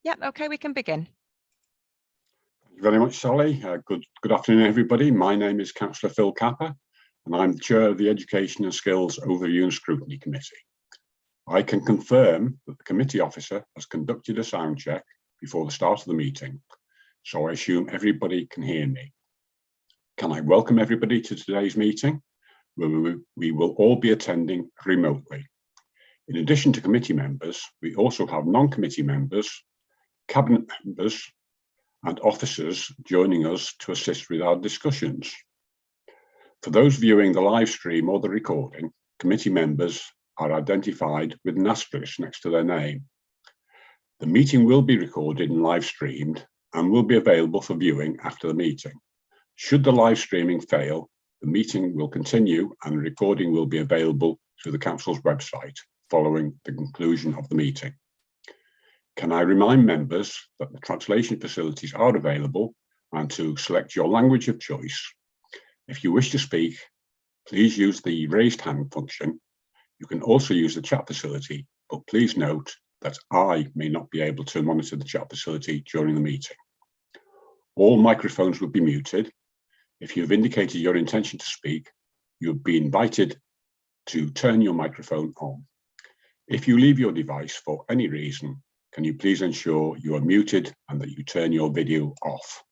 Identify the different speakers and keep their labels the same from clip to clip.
Speaker 1: Yeah, okay, we can begin.
Speaker 2: Thank you very much, Sally. Good afternoon, everybody. My name is Councillor Phil Capper, and I'm the Chair of the Education and Skills Overview and Scrutiny Committee. I can confirm that the committee officer has conducted a sound check before the start of the meeting, so I assume everybody can hear me. Can I welcome everybody to today's meeting, where we will all be attending remotely. In addition to committee members, we also have non-committee members, cabinet members, and officers joining us to assist with our discussions. For those viewing the live stream or the recording, committee members are identified with an asterisk next to their name. The meeting will be recorded and live streamed and will be available for viewing after the meeting. Should the live streaming fail, the meeting will continue and the recording will be available through the Council's website following the conclusion of the meeting. Can I remind members that the translation facilities are available and to select your language of choice. If you wish to speak, please use the raised hand function. You can also use the chat facility, but please note that I may not be able to monitor the chat facility during the meeting. All microphones will be muted. If you have indicated your intention to speak, you will be invited to turn your microphone on. If you leave your device for any reason, can you please ensure you are muted and that you turn your video off?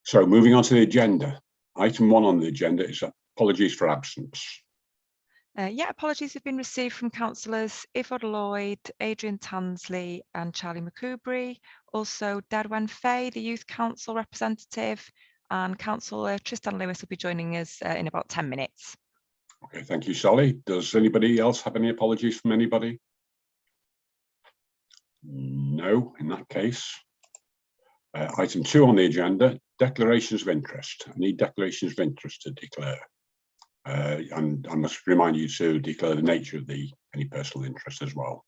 Speaker 2: So moving on to the agenda. Item 1 on the agenda is apologies for absence.
Speaker 1: Yeah, apologies have been received from councillors Ifod Lloyd, Adrian Tansley and Charlie McCoubry. Also Derwen Fay, the Youth Council representative, and Councillor Tristan Lewis will be joining us in about 10 minutes.
Speaker 2: Okay, thank you, Sally. Does anybody else have any apologies from anybody? No, in that case. Item 2 on the agenda, declarations of interest. I need declarations of interest to declare. And I must remind you to declare the nature of any personal interest as well.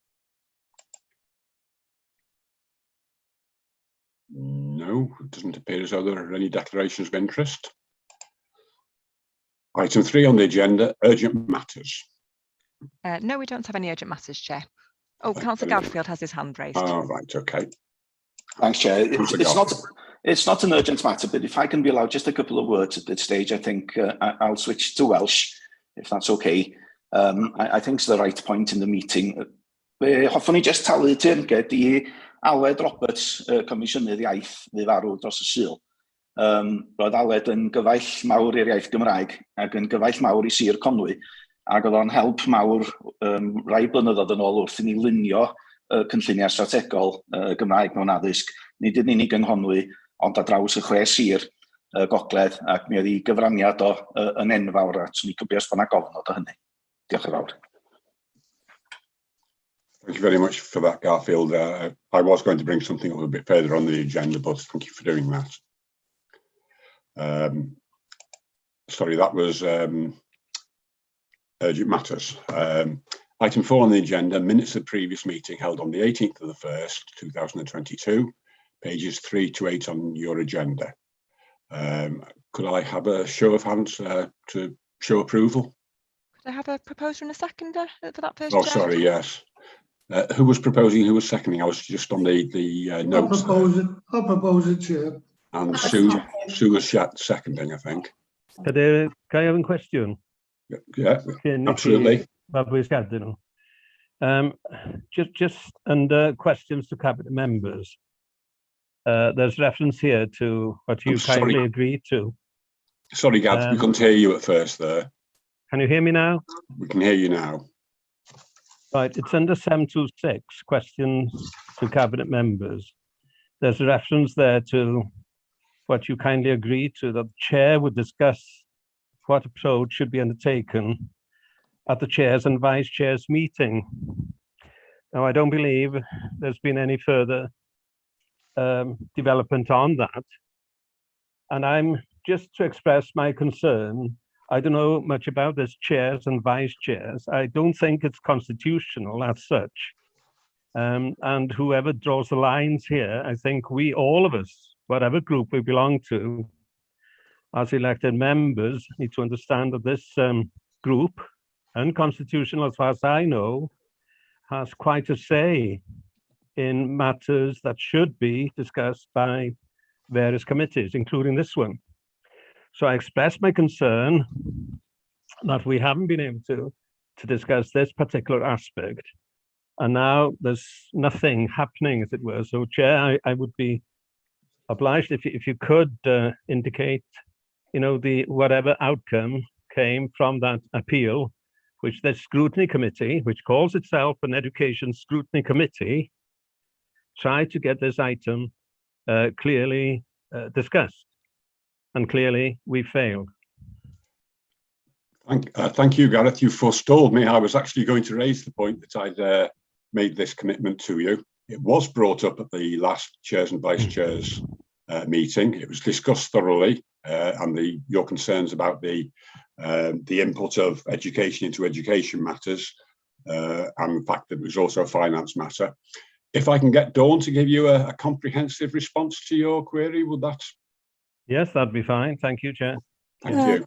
Speaker 2: No, it doesn't appear as though there are any declarations of interest. Item 3 on the agenda, urgent matters.
Speaker 1: No, we don't have any urgent matters, Chair. Oh, Councillor Garfield has his hand raised.
Speaker 2: Oh, right, okay.
Speaker 3: Thanks, Chair. It's not an urgent matter, but if I can be allowed just a couple of words at this stage, I think I'll switch to Welsh, if that's okay. I think it's the right point in the meeting. Hoffwn ni just talu teyrnged I Aled Roberts, Comisiynydd Iaith, fydd farw dros y Sul. Roedd Aled yn gyfaill mawr i'r iaith Gymraeg ac yn gyfaill mawr I Sir Conwy, ac oedd o'n help mawr rai blynyddoedd yn ôl wrth I ni lunio cynlluniau strategol Gymraeg mewn addysg, nid yn unig yng Nghonwy, ond ar draws y 6 sir gogledd, ac mi oedd I gyfraniad o yn enfawr, a swn i'n cybio os bod 'na gofnod o hynny. Diolch yn fawr.
Speaker 2: Thank you very much for that, Garfield. I was going to bring something a little bit further on the agenda, but thank you for doing that. Sorry, that was urgent matters. Item 4 on the agenda, minutes of previous meeting held on the 18th of the 1st, 2022, pages 3 to 8 on your agenda. Could I have a show of hands to show approval?
Speaker 1: Could I have a proposer and a seconder for that first?
Speaker 2: Oh, sorry, yes. Who was proposing, who was seconding? I was just on the notes.
Speaker 4: I'll propose it, Chair.
Speaker 2: And Sue was seconding, I think.
Speaker 5: Can I have a question?
Speaker 2: Yeah, absolutely.
Speaker 5: Just under questions to cabinet members, there's reference here to what you kindly agreed to.
Speaker 2: Sorry, Gad, we couldn't hear you at first there.
Speaker 5: Can you hear me now?
Speaker 2: We can hear you now.
Speaker 5: Right, it's under 726, questions to cabinet members. There's a reference there to what you kindly agreed to, that the chair would discuss what approach should be undertaken at the chairs and vice chairs meeting. Now, I don't believe there's been any further development on that. And I'm just to express my concern. I don't know much about this chairs and vice chairs. I don't think it's constitutional as such. And whoever draws the lines here, I think we, all of us, whatever group we belong to, as elected members, need to understand that this group, unconstitutional as far as I know, has quite a say in matters that should be discussed by various committees, including this one. So I expressed my concern that we haven't been able to discuss this particular aspect. And now there's nothing happening, as it were. So, Chair, I would be obliged if you could indicate, whatever outcome came from that appeal, which the scrutiny committee, which calls itself an education scrutiny committee, tried to get this item clearly discussed. And clearly we failed.
Speaker 2: Thank you, Gareth. You forestalled me. I was actually going to raise the point that I'd made this commitment to you. It was brought up at the last chairs and vice chairs meeting. It was discussed thoroughly, and your concerns about the input of education into education matters, and the fact that it was also a finance matter. If I can get Dawn to give you a comprehensive response to your query, would that?
Speaker 5: Yes, that'd be fine. Thank you, Chair.
Speaker 2: Thank you.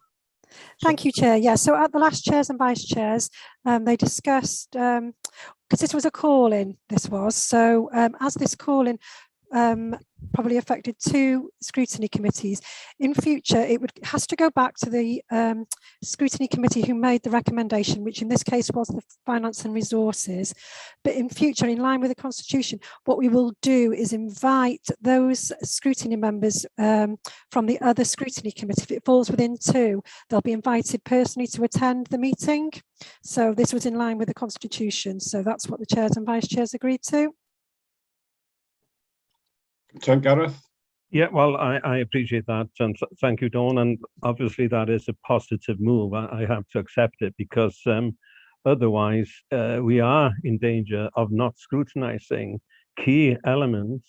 Speaker 6: Thank you, Chair. Yeah, so at the last chairs and vice chairs, they discussed, because this was a call-in, so as this call-in probably affected 2 scrutiny committees, in future it has to go back to the scrutiny committee who made the recommendation, which in this case was the Finance and Resources. But in future, in line with the Constitution, what we will do is invite those scrutiny members from the other scrutiny committee. If it falls within 2, they'll be invited personally to attend the meeting. So this was in line with the Constitution. So that's what the chairs and vice chairs agreed to.
Speaker 2: Content, Gareth?
Speaker 5: Yeah, well, I appreciate that, and thank you, Dawn. And obviously that is a positive move. I have to accept it, because otherwise we are in danger of not scrutinizing key elements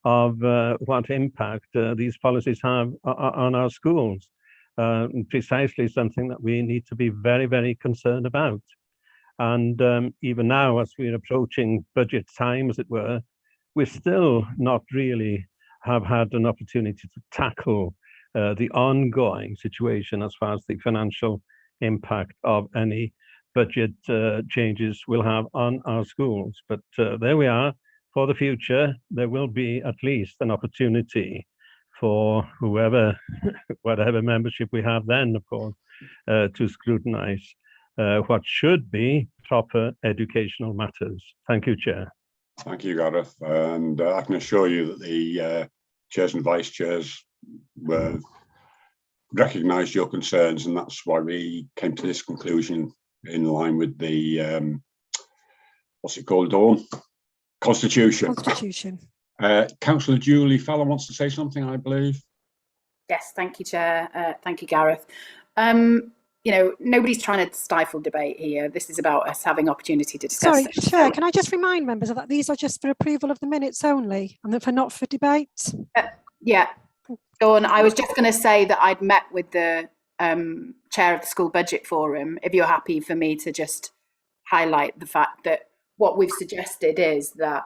Speaker 5: of what impact these policies have on our schools. Precisely something that we need to be very, very concerned about. And even now, as we're approaching budget time, as it were, we still not really have had an opportunity to tackle the ongoing situation as far as the financial impact of any budget changes will have on our schools. But there we are. For the future, there will be at least an opportunity for whatever membership we have then, of course, to scrutinize what should be proper educational matters. Thank you, Chair.
Speaker 2: Thank you, Gareth. And I can assure you that the chairs and vice chairs recognised your concerns, and that's why we came to this conclusion in line with the, what's it called, Dawn? Constitution. Councillor Julie Fallon wants to say something, I believe.
Speaker 7: Yes, thank you, Chair. Thank you, Gareth. Nobody's trying to stifle debate here. This is about us having opportunity to discuss.
Speaker 6: Sorry, Chair, can I just remind members of that these are just for approval of the minutes only, and for not for debate?
Speaker 7: Yeah, Dawn, I was just going to say that I'd met with the chair of the School Budget Forum, if you're happy for me to just highlight the fact that what we've suggested is that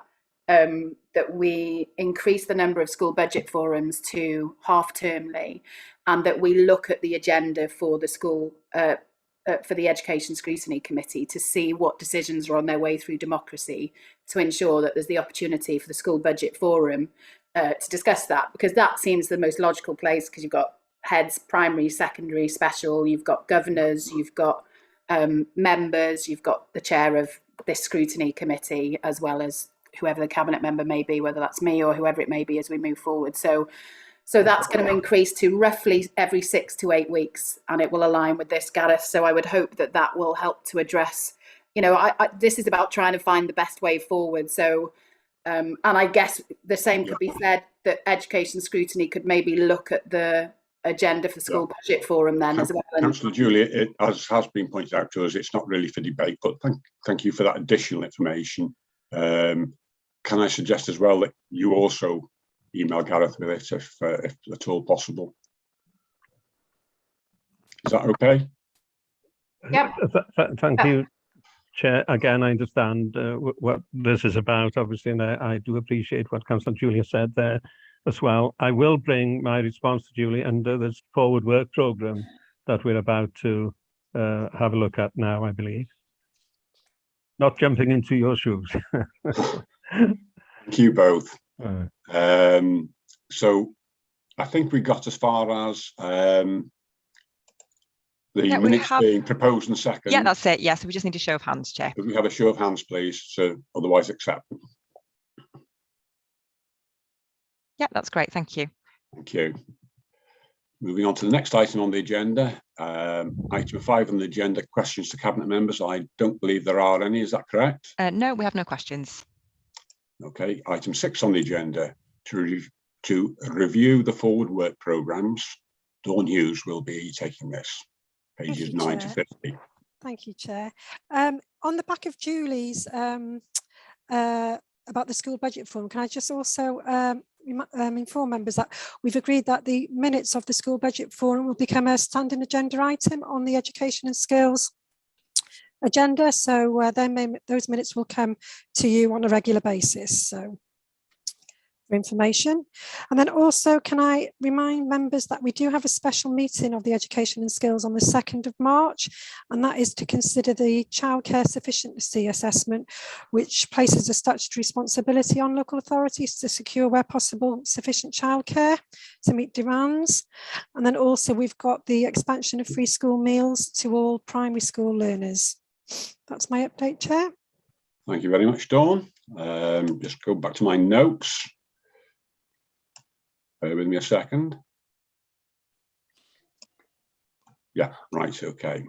Speaker 7: that we increase the number of school budget forums to half-termly, and that we look at the agenda for the school, for the Education Scrutiny Committee, to see what decisions are on their way through democracy, to ensure that there's the opportunity for the school budget forum to discuss that, because that seems the most logical place, because you've got heads, primary, secondary, special, you've got governors, you've got members, you've got the chair of this scrutiny committee, as well as whoever the cabinet member may be, whether that's me or whoever it may be as we move forward. So that's going to increase to roughly every 6 to 8 weeks, and it will align with this, Gareth. So I would hope that that will help to address, this is about trying to find the best way forward. So, and I guess the same could be said, that education scrutiny could maybe look at the agenda for the school budget forum then as well.
Speaker 2: Councillor Julie, as has been pointed out to us, it's not really for debate, but thank you for that additional information. Can I suggest as well that you also email Gareth with it if at all possible? Is that okay?
Speaker 7: Yep.
Speaker 5: Thank you, Chair. Again, I understand what this is about, obviously, and I do appreciate what Councillor Julia said there as well. I will bring my response to Julie under this forward work programme that we're about to have a look at now, I believe. Not jumping into your shoes.
Speaker 2: Thank you both. So I think we got as far as the minutes being proposed and seconded.
Speaker 1: Yeah, that's it. Yeah, so we just need a show of hands, Chair.
Speaker 2: Could we have a show of hands, please, so otherwise accept them?
Speaker 1: Yeah, that's great. Thank you.
Speaker 2: Thank you. Moving on to the next item on the agenda, item 5 on the agenda, questions to Cabinet members. I don't believe there are any, is that correct?
Speaker 1: No, we have no questions.
Speaker 2: Okay, item 6 on the agenda, to review the forward work programmes. Dawn Hughes will be taking this, pages 9 to 50.
Speaker 6: Thank you, Chair. On the back of Julie's about the school budget forum, can I just also inform members that we've agreed that the minutes of the school budget forum will become a standing agenda item on the education and skills agenda. So those minutes will come to you on a regular basis. So for information. And then also, can I remind members that we do have a special meeting of the education and skills on the 2nd of March, and that is to consider the childcare sufficiency assessment, which places a statutory responsibility on local authorities to secure where possible sufficient childcare to meet demands. And then also we've got the expansion of free school meals to all primary school learners. That's my update, Chair.
Speaker 2: Thank you very much, Dawn. Just go back to my notes. Bear with me a second. Yeah, right, okay.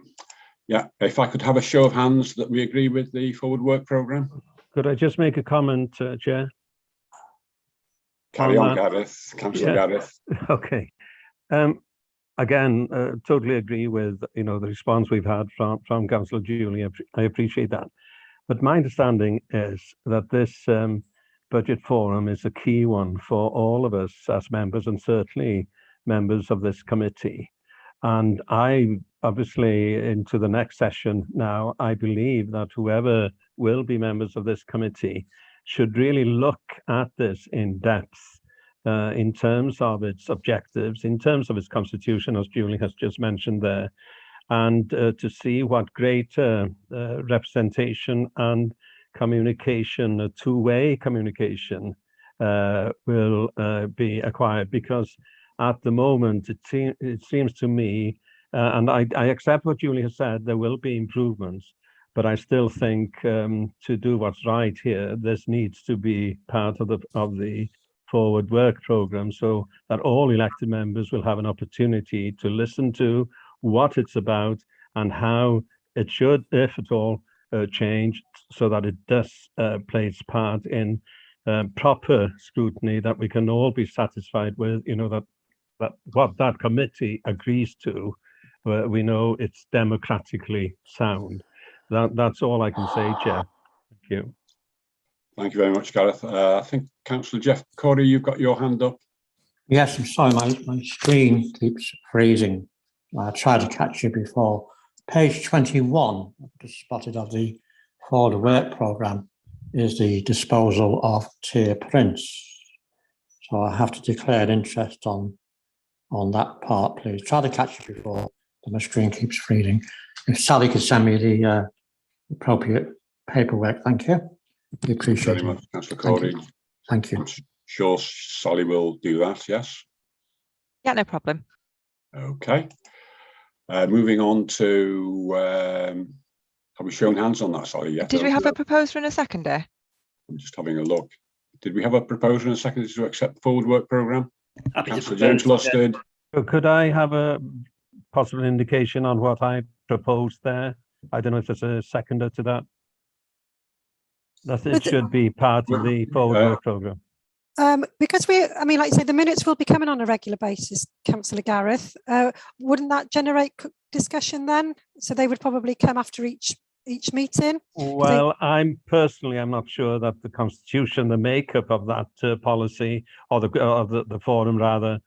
Speaker 2: Yeah, if I could have a show of hands that we agree with the forward work programme.
Speaker 5: Could I just make a comment, Chair?
Speaker 2: Carry on, Gareth. Councillor Gareth.
Speaker 5: Okay. Again, totally agree with the response we've had from Councillor Julie. I appreciate that. But my understanding is that this budget forum is a key one for all of us as members, and certainly members of this committee. And I obviously, into the next session now, I believe that whoever will be members of this committee should really look at this in depth in terms of its objectives, in terms of its constitution, as Julie has just mentioned there, and to see what greater representation and communication, a two-way communication will be acquired, because at the moment it seems to me, and I accept what Julie has said, there will be improvements, but I still think to do what's right here, this needs to be part of the forward work programme, so that all elected members will have an opportunity to listen to what it's about and how it should, if at all, change, so that it does play its part in proper scrutiny that we can all be satisfied with, that what that committee agrees to, we know it's democratically sound. That's all I can say, Chair. Thank you.
Speaker 2: Thank you very much, Gareth. I think Councillor Jeff Corey, you've got your hand up.
Speaker 8: Yes, I'm sorry, my screen keeps freezing. I tried to catch you before. Page 21, just spotted of the forward work programme, is the disposal of tier prints. So I have to declare interest on that part, please. Try to catch you before, but my screen keeps freezing. If Sally could send me the appropriate paperwork, thank you. We appreciate it.
Speaker 2: Very much, Councillor Corey.
Speaker 8: Thank you.
Speaker 2: I'm sure Sally will do that, yes?
Speaker 1: Yeah, no problem.
Speaker 2: Okay. Moving on to, have we shown hands on that, Sally? Yet?
Speaker 1: Did we have a proposer and a seconder?
Speaker 2: I'm just having a look. Did we have a proposer and a seconder to accept the forward work programme? Councillor James Lusted.
Speaker 5: Could I have a possible indication on what I proposed there? I don't know if there's a seconder to that. It should be part of the forward work programme.
Speaker 6: Because like you say, the minutes will be coming on a regular basis, Councillor Gareth. Wouldn't that generate discussion then? So they would probably come after each meeting?
Speaker 5: Well, I'm not sure that the constitution, the makeup of that policy, or the forum rather,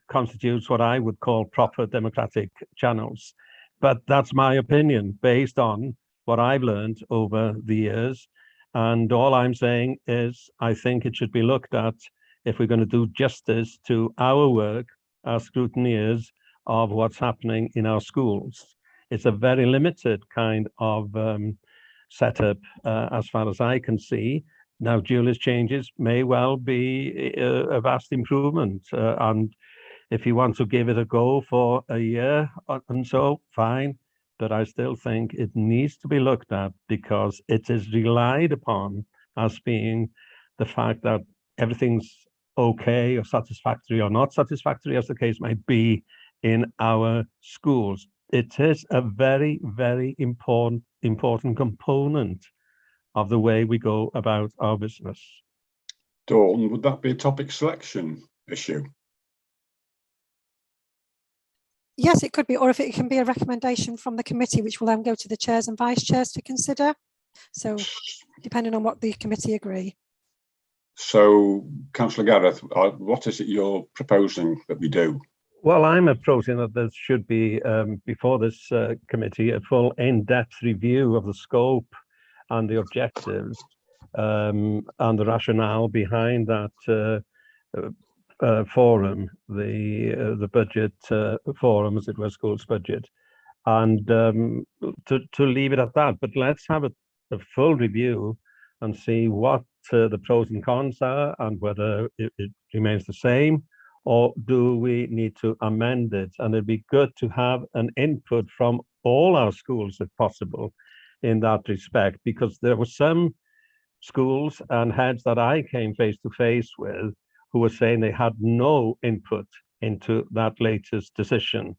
Speaker 5: constitutes what I would call proper democratic channels. But that's my opinion based on what I've learned over the years. And all I'm saying is I think it should be looked at if we're going to do justice to our work as scrutineers of what's happening in our schools. It's a very limited kind of setup as far as I can see. Now, Julie's changes may well be a vast improvement, and if you want to give it a go for a year and so, fine. But I still think it needs to be looked at because it is relied upon as being the fact that everything's okay or satisfactory or not satisfactory, as the case might be, in our schools. It is a very, very important component of the way we go about our business.
Speaker 2: Dawn, would that be a topic selection issue?
Speaker 6: Yes, it could be, or if it can be a recommendation from the committee, which will then go to the chairs and vice chairs to consider. So depending on what the committee agree.
Speaker 2: So, Councillor Gareth, what is it you're proposing that we do?
Speaker 5: Well, I'm proposing that there should be, before this committee, a full in-depth review of the scope and the objectives and the rationale behind that forum, the budget forum, as it was, schools budget, and to leave it at that. But let's have a full review and see what the pros and cons are and whether it remains the same, or do we need to amend it? And it'd be good to have an input from all our schools, if possible, in that respect, because there were some schools and heads that I came face to face with who were saying they had no input into that latest decision.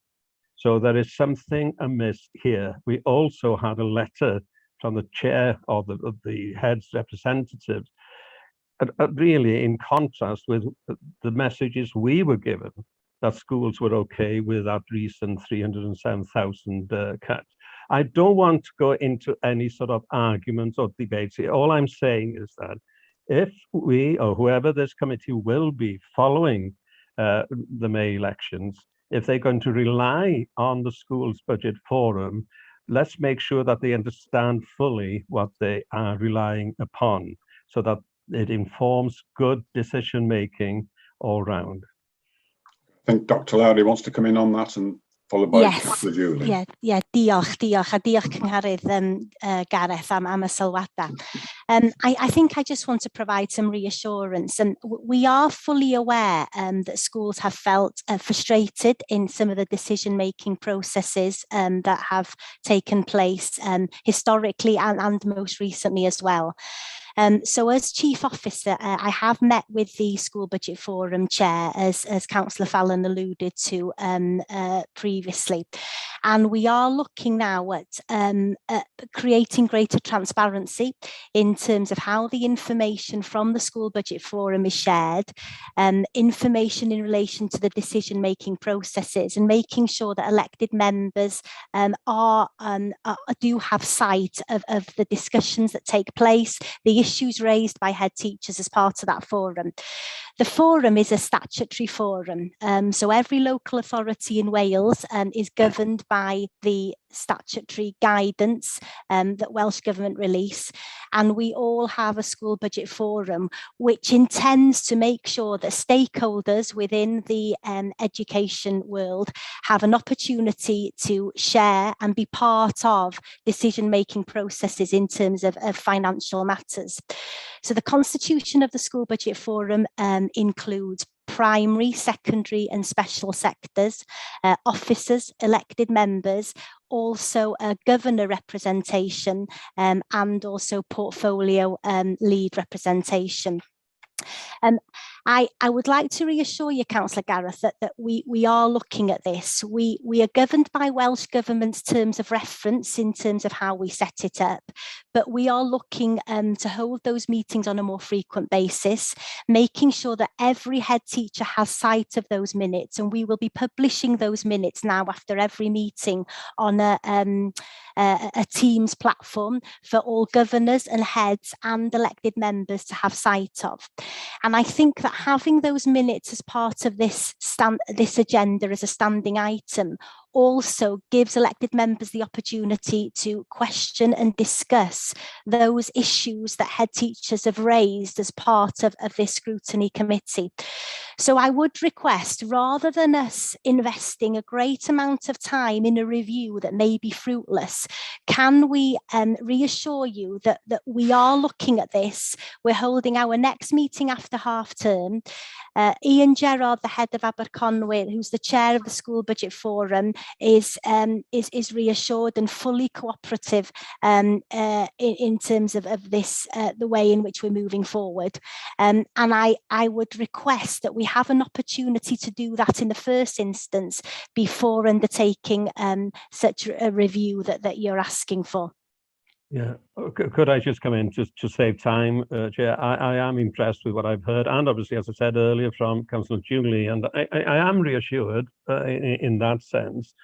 Speaker 5: So there is something amiss here. We also had a letter from the chair of the head's representatives, really in contrast with the messages we were given, that schools were okay with that recent 307,000 cut. I don't want to go into any sort of arguments or debates here. All I'm saying is that if we, or whoever this committee will be following the May elections, if they're going to rely on the schools budget forum, let's make sure that they understand fully what they are relying upon, so that it informs good decision making all round.
Speaker 2: I think Dr. Lowry wants to come in on that, and followed by Councillor Julie.
Speaker 9: Diolch Cynghorydd Gareth am y sylwadau. I think I just want to provide some reassurance, and we are fully aware that schools have felt frustrated in some of the decision-making processes that have taken place historically and most recently as well. So as Chief Officer, I have met with the School Budget Forum Chair, as Councillor Fallon alluded to previously. And we are looking now at creating greater transparency in terms of how the information from the School Budget Forum is shared, information in relation to the decision-making processes, and making sure that elected members do have sight of the discussions that take place, the issues raised by head teachers as part of that forum. The forum is a statutory forum, so every local authority in Wales is governed by the statutory guidance that Welsh Government release, and we all have a school budget forum which intends to make sure that stakeholders within the education world have an opportunity to share and be part of decision-making processes in terms of financial matters. So the constitution of the School Budget Forum includes primary, secondary and special sectors, officers, elected members, also a governor representation and also portfolio lead representation. I would like to reassure you, Councillor Gareth, that we are looking at this. We are governed by Welsh Government's terms of reference in terms of how we set it up, but we are looking to hold those meetings on a more frequent basis, making sure that every head teacher has sight of those minutes, and we will be publishing those minutes now after every meeting on a Teams platform for all governors and heads and elected members to have sight of. And I think that having those minutes as part of this agenda as a standing item also gives elected members the opportunity to question and discuss those issues that head teachers have raised as part of this scrutiny committee. So I would request, rather than us investing a great amount of time in a review that may be fruitless, can we reassure you that we are looking at this? We're holding our next meeting after half term. Ian Gerard, the head of Aberconwy, who's the chair of the School Budget Forum, is reassured and fully cooperative in terms of this, the way in which we're moving forward. And I would request that we have an opportunity to do that in the first instance before undertaking such a review that you're asking for.
Speaker 5: Yeah, could I just come in just to save time, Chair? I am impressed with what I've heard, and obviously, as I said earlier, from Councillor Julie, and I am reassured in that sense,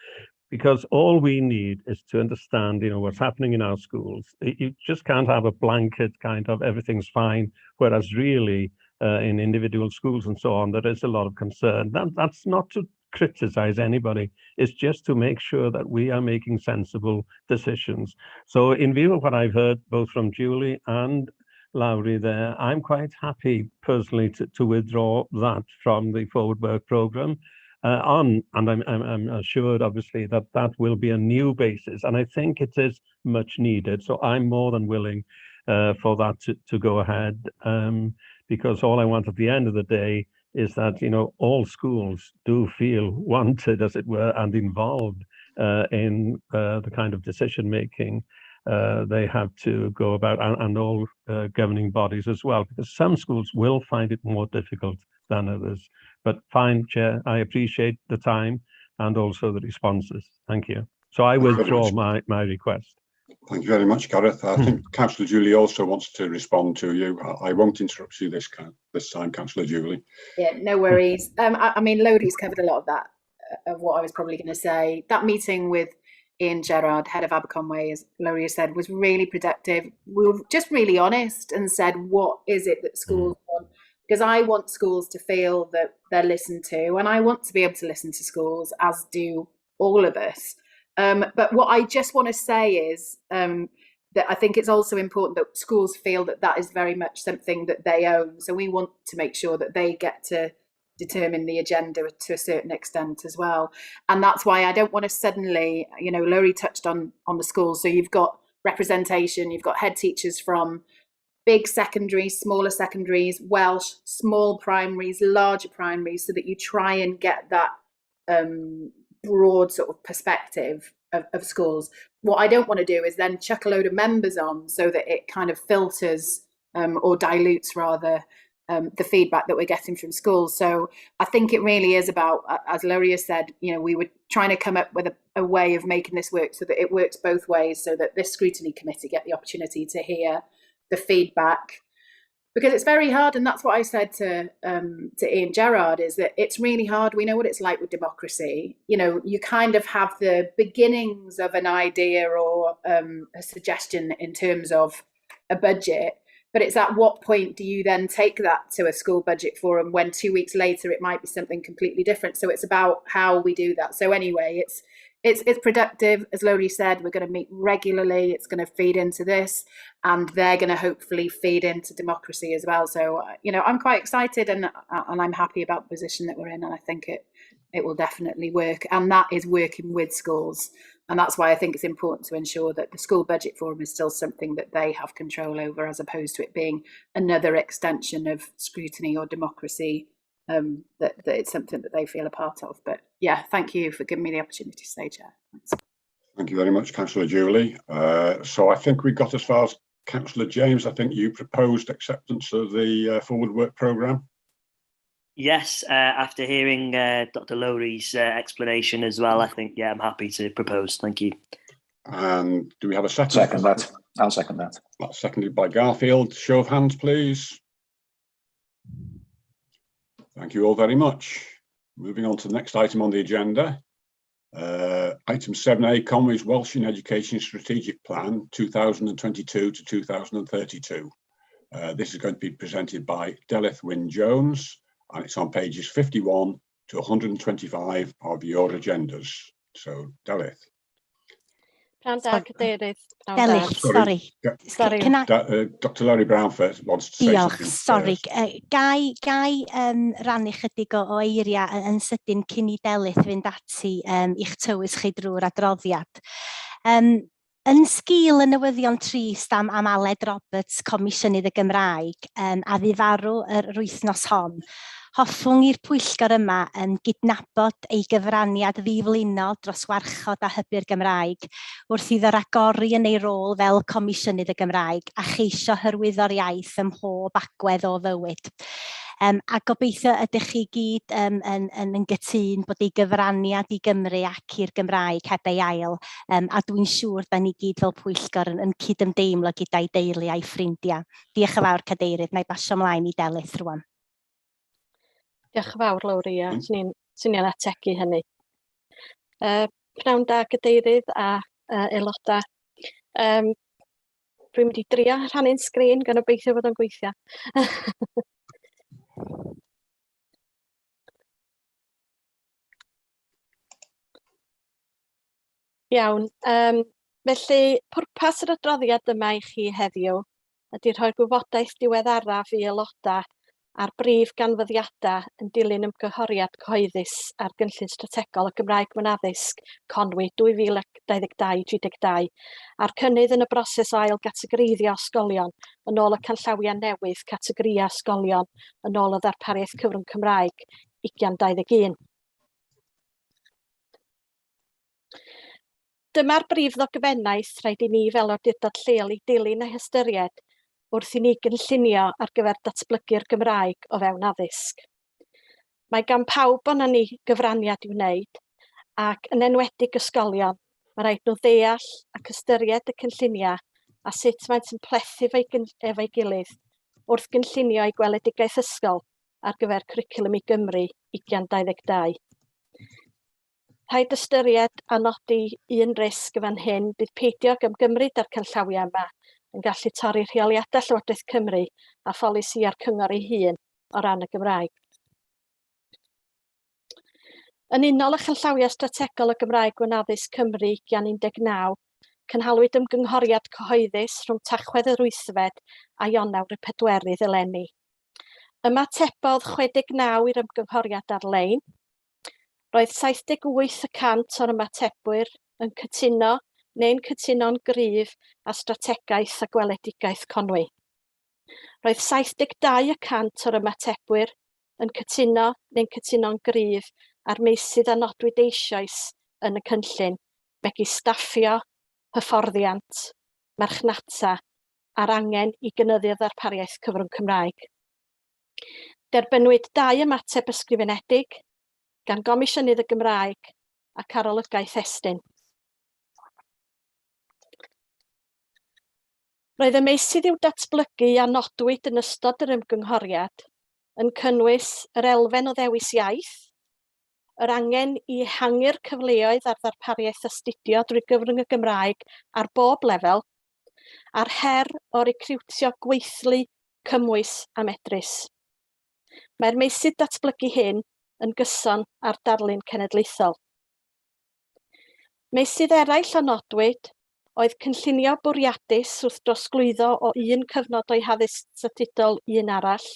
Speaker 5: because all we need is to understand, what's happening in our schools. You just can't have a blanket kind of everything's fine, whereas really in individual schools and so on, there is a lot of concern. That's not to criticize anybody. It's just to make sure that we are making sensible decisions. So in view of what I've heard, both from Julie and Lowry there, I'm quite happy personally to withdraw that from the forward work programme. And I'm assured, obviously, that will be a new basis, and I think it is much needed. So I'm more than willing for that to go ahead, because all I want at the end of the day is that all schools do feel wanted, as it were, and involved in the kind of decision making they have to go about, and all governing bodies as well, because some schools will find it more difficult than others. But fine, Chair, I appreciate the time and also the responses. Thank you. So I withdraw my request.
Speaker 2: Thank you very much, Gareth. I think Councillor Julie also wants to respond to you. I won't interrupt you this time, Councillor Julie.
Speaker 7: Yeah, no worries. I mean, Lodi's covered a lot of that, of what I was probably going to say. That meeting with Ian Gerard, head of Aberconwy, as Lodi said, was really productive. We were just really honest and said, what is it that schools want? Because I want schools to feel that they're listened to, and I want to be able to listen to schools, as do all of us. But what I just want to say is that I think it's also important that schools feel that that is very much something that they own. So we want to make sure that they get to determine the agenda to a certain extent as well. And that's why I don't want to suddenly, Lowry touched on the schools. So you've got representation, you've got head teachers from big secondaries, smaller secondaries, Welsh, small primaries, larger primaries, so that you try and get that broad sort of perspective of schools. What I don't want to do is then chuck a load of members on so that it kind of filters or dilutes rather the feedback that we're getting from schools. So I think it really is about, as Lowry said, we were trying to come up with a way of making this work so that it works both ways, so that this scrutiny committee get the opportunity to hear the feedback, because it's very hard. And that's what I said to Ian Gerard, is that it's really hard. We know what it's like with democracy. You kind of have the beginnings of an idea or a suggestion in terms of a budget, but it's at what point do you then take that to a school budget forum when 2 weeks later it might be something completely different. So it's about how we do that. So anyway, it's productive. As Lowry said, we're going to meet regularly. It's going to feed into this, and they're going to hopefully feed into democracy as well. So, I'm quite excited and I'm happy about the position that we're in, and I think it will definitely work. And that is working with schools. And that's why I think it's important to ensure that the school budget forum is still something that they have control over, as opposed to it being another extension of scrutiny or democracy. That it's something that they feel a part of. But yeah, thank you for giving me the opportunity to say, Chair. Thanks.
Speaker 2: Thank you very much, Councillor Julie. So I think we got as far as Councillor James. I think you proposed acceptance of the forward work programme.
Speaker 10: Yes, after hearing Dr. Lowry's explanation as well, I think, I'm happy to propose. Thank you.
Speaker 2: And do we have a second?
Speaker 3: Second that. I'll second that.
Speaker 2: That's seconded by Garfield. Show of hands, please. Thank you all very much. Moving on to the next item on the agenda. Item 7A, Conwy's Welsh in Education Strategic Plan 2022 to 2032. This is going to be presented by Delith Wynne-Jones, and it's on pages 51 to 125 of your agendas. So, Delyth.
Speaker 11: Pnawn da, Cadeirydd.
Speaker 9: Delyth, sorry.
Speaker 2: Dr Larry Brown first wants to say something
Speaker 9: Sorry.
Speaker 2: first.
Speaker 9: Gai rannu chydig o eiriau yn sydyn cyn I Delyth fynd ati i'ch tywys chi drwy'r adroddiad. Yn sgil y newyddion trist am Aled Roberts, Comisiynydd y Gymraeg, a ddi farw yr wythnos hon, hoffwn i'r Pwyllgor yma gydnabod ei gyfraniad ddiflinol dros warchod a hybu'r Gymraeg wrth iddo ragori yn ei rôl fel Comisiynydd y Gymraeg a cheisio hyrwyddo'r iaith ym mhob agwedd o fywyd. A gobeithio ydych chi gyd yn gytun bod ei gyfraniad I Gymru ac i'r Gymraeg heb ei ail, a dwi'n siŵr da ni gyd fel Pwyllgor yn cydymdeimlo gyda'i deulu a'i ffrindiau. Diolch yn fawr, Cadeirydd, na I basio ymlaen I Delyth rwan.
Speaker 11: Diolch yn fawr, Lowri, a swn i'n ategu hynny. Pnawn da, Cadeirydd a aelodau. Dwi'n mynd I drio rhannu'n sgrin, gan obeithio fod o'n gweithio. Iawn, felly pwrpas yr adroddiad yma I chi heddiw ydy rhoi'r gwybodaeth diweddaraf I aelodau a'r brif ganfyddiadau yn dilyn ymgyhoriad cyhoeddus ar gynllun strategol y Gymraeg mewn addysg Conwy 2022-32 a'r cynnydd yn y broses o ail gategoreiddio ysgolion yn ôl y canllawia newydd categoria ysgolion yn ôl y ddarpariaeth cyfrwng Cymraeg 2021. Dyma'r brif ddogfennaeth rhaid I ni fel awdurdod lleol I dilyn a hystyried wrth I ni gynllunio ar gyfer datblygu'r Gymraeg o fewn addysg. Mae gan pawb o'na ni gyfraniad I wneud ac yn enwedig ysgolion, mae rhaid nhw ddeall ac ystyried y cynlluniau a sut maent yn plethu efo'i gilydd wrth gynllunio I gweledigaeth ysgol ar gyfer cwricwlwm I Gymru 2022. Rhaid ystyried a nodi un risg fan hyn bydd peidio gymgymryd ar canllawiau yma yn gallu torri rheoliadau Llywodraeth Cymru a pholisi ar cyngor ei hun o ran y Gymraeg. Yn unol y chanllawiau strategol y Gymraeg mewn addysg Cymru 2019, cynhalwyd ymgynghoriad cyhoeddus rhwng Tachwedd yr Wythfed a Ionawr y Pedwerydd eleni. Ymatebodd 69 i'r ymgynghoriad ar-lein. Roedd 78% o'r ymatebwyr yn cytuno neu'n cytuno'n gryf a strategaeth a gweledigaeth Conwy. Roedd 72% o'r ymatebwyr yn cytuno neu'n cytuno'n gryf ar meysydd a nodwyd eisoes yn y cynllun, megis staffio, hyfforddiant, marchnata a'r angen I gynyddu ddarpariaeth cyfrwng Cymraeg. Derbynwyd 2 ymateb ysgrifenedig gan Gomisiynydd y Gymraeg ac arolygaeth Estyn. Roedd y meysydd i'w datblygu a nodwyd yn ystod yr ymgynghoriad yn cynnwys yr elfen o ddewis iaith, yr angen I ehangu'r cyfleoedd ar ddarpariaeth astudio drwy gyfrwng y Gymraeg ar bob lefel, a'r her o recriwtio gweithlu cymwys a medrus. Mae'r meysydd datblygu hyn yn gyson ar darlun cenedlaethol. Meysydd eraill a nodwyd oedd cynllunio bwriadus wrth drosglwyddo o un cyfnod o'i haddysg statudol I un arall,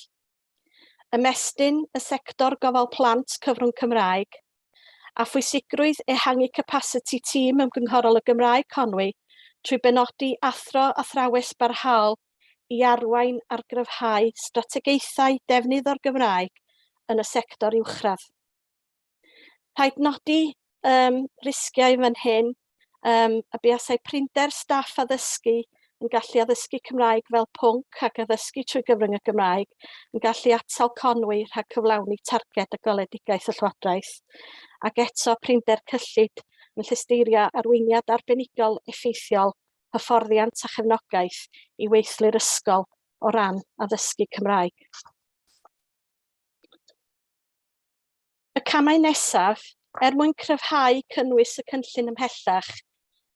Speaker 11: ymestyn y sector gofal plant cyfrwng Cymraeg, a phwysigrwydd ehangu capacity tîm ymgynghorol y Gymraeg Conwy trwy benodi athro athrawes barhaol I arwain ar gryfhau strategaethau defnydd o'r Gymraeg yn y sector uwchradd. Rhaid nodi risgiau fan hyn a buasai prinder staff addysgu yn gallu addysgu Cymraeg fel pwnc ac addysgu trwy gyfrwng y Gymraeg yn gallu atal Conwy rhag cyflawni targed y goledigaeth y Llywodraeth, ac eto prinder cyllid yn llisteirio arweiniad arbenigol effeithiol, hyfforddiant a chefnogaeth I weithlu'r ysgol o ran addysgu Cymraeg. Y camau nesaf, mwyn cryfhau cynnwys y cynllun ymhellach,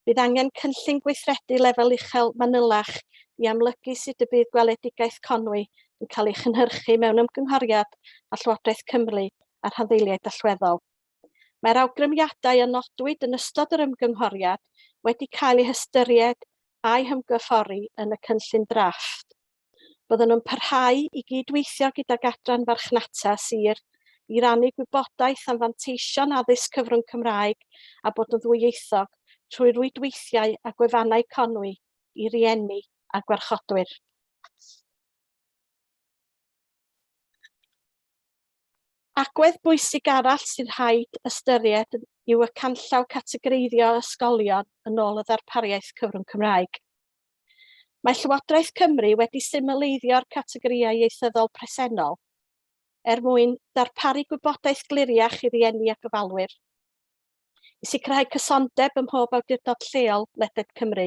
Speaker 11: bydd angen cynllun gweithredu lefel uchel manylach I amlygu sut y bydd gweledigaeth Conwy yn cael ei chynhyrchu mewn ymgynghoriad a Llywodraeth Cymru a'r rhanddeiliaid allweddol. Mae'r awgrymiadau a nodwyd yn ystod yr ymgynghoriad wedi cael eu hystyried a'i hymgyffori yn y cynllun drafft. Byddwn nhw'n parhau i gydweithio gydag adran farchnata sir i rannu gwybodaeth am fanteision addysg cyfrwng Cymraeg a bod yn ddwyieithog trwy rwydweithiau a gwefannau conwy i rieni a gwarchodwyr. Agwedd bwysig arall sy'n rhaid ystyried yw y canllaw categoreiddio ysgolion yn ôl y ddarpariaeth cyfrwng Cymraeg. Mae Llywodraeth Cymru wedi symleiddio'r categoriau ieithyddol presennol mwyn darparu gwybodaeth gliriach i rieni a gofalwyr, i sicrhau cysondeb ym mhob awdurdod lleol ledled Cymru,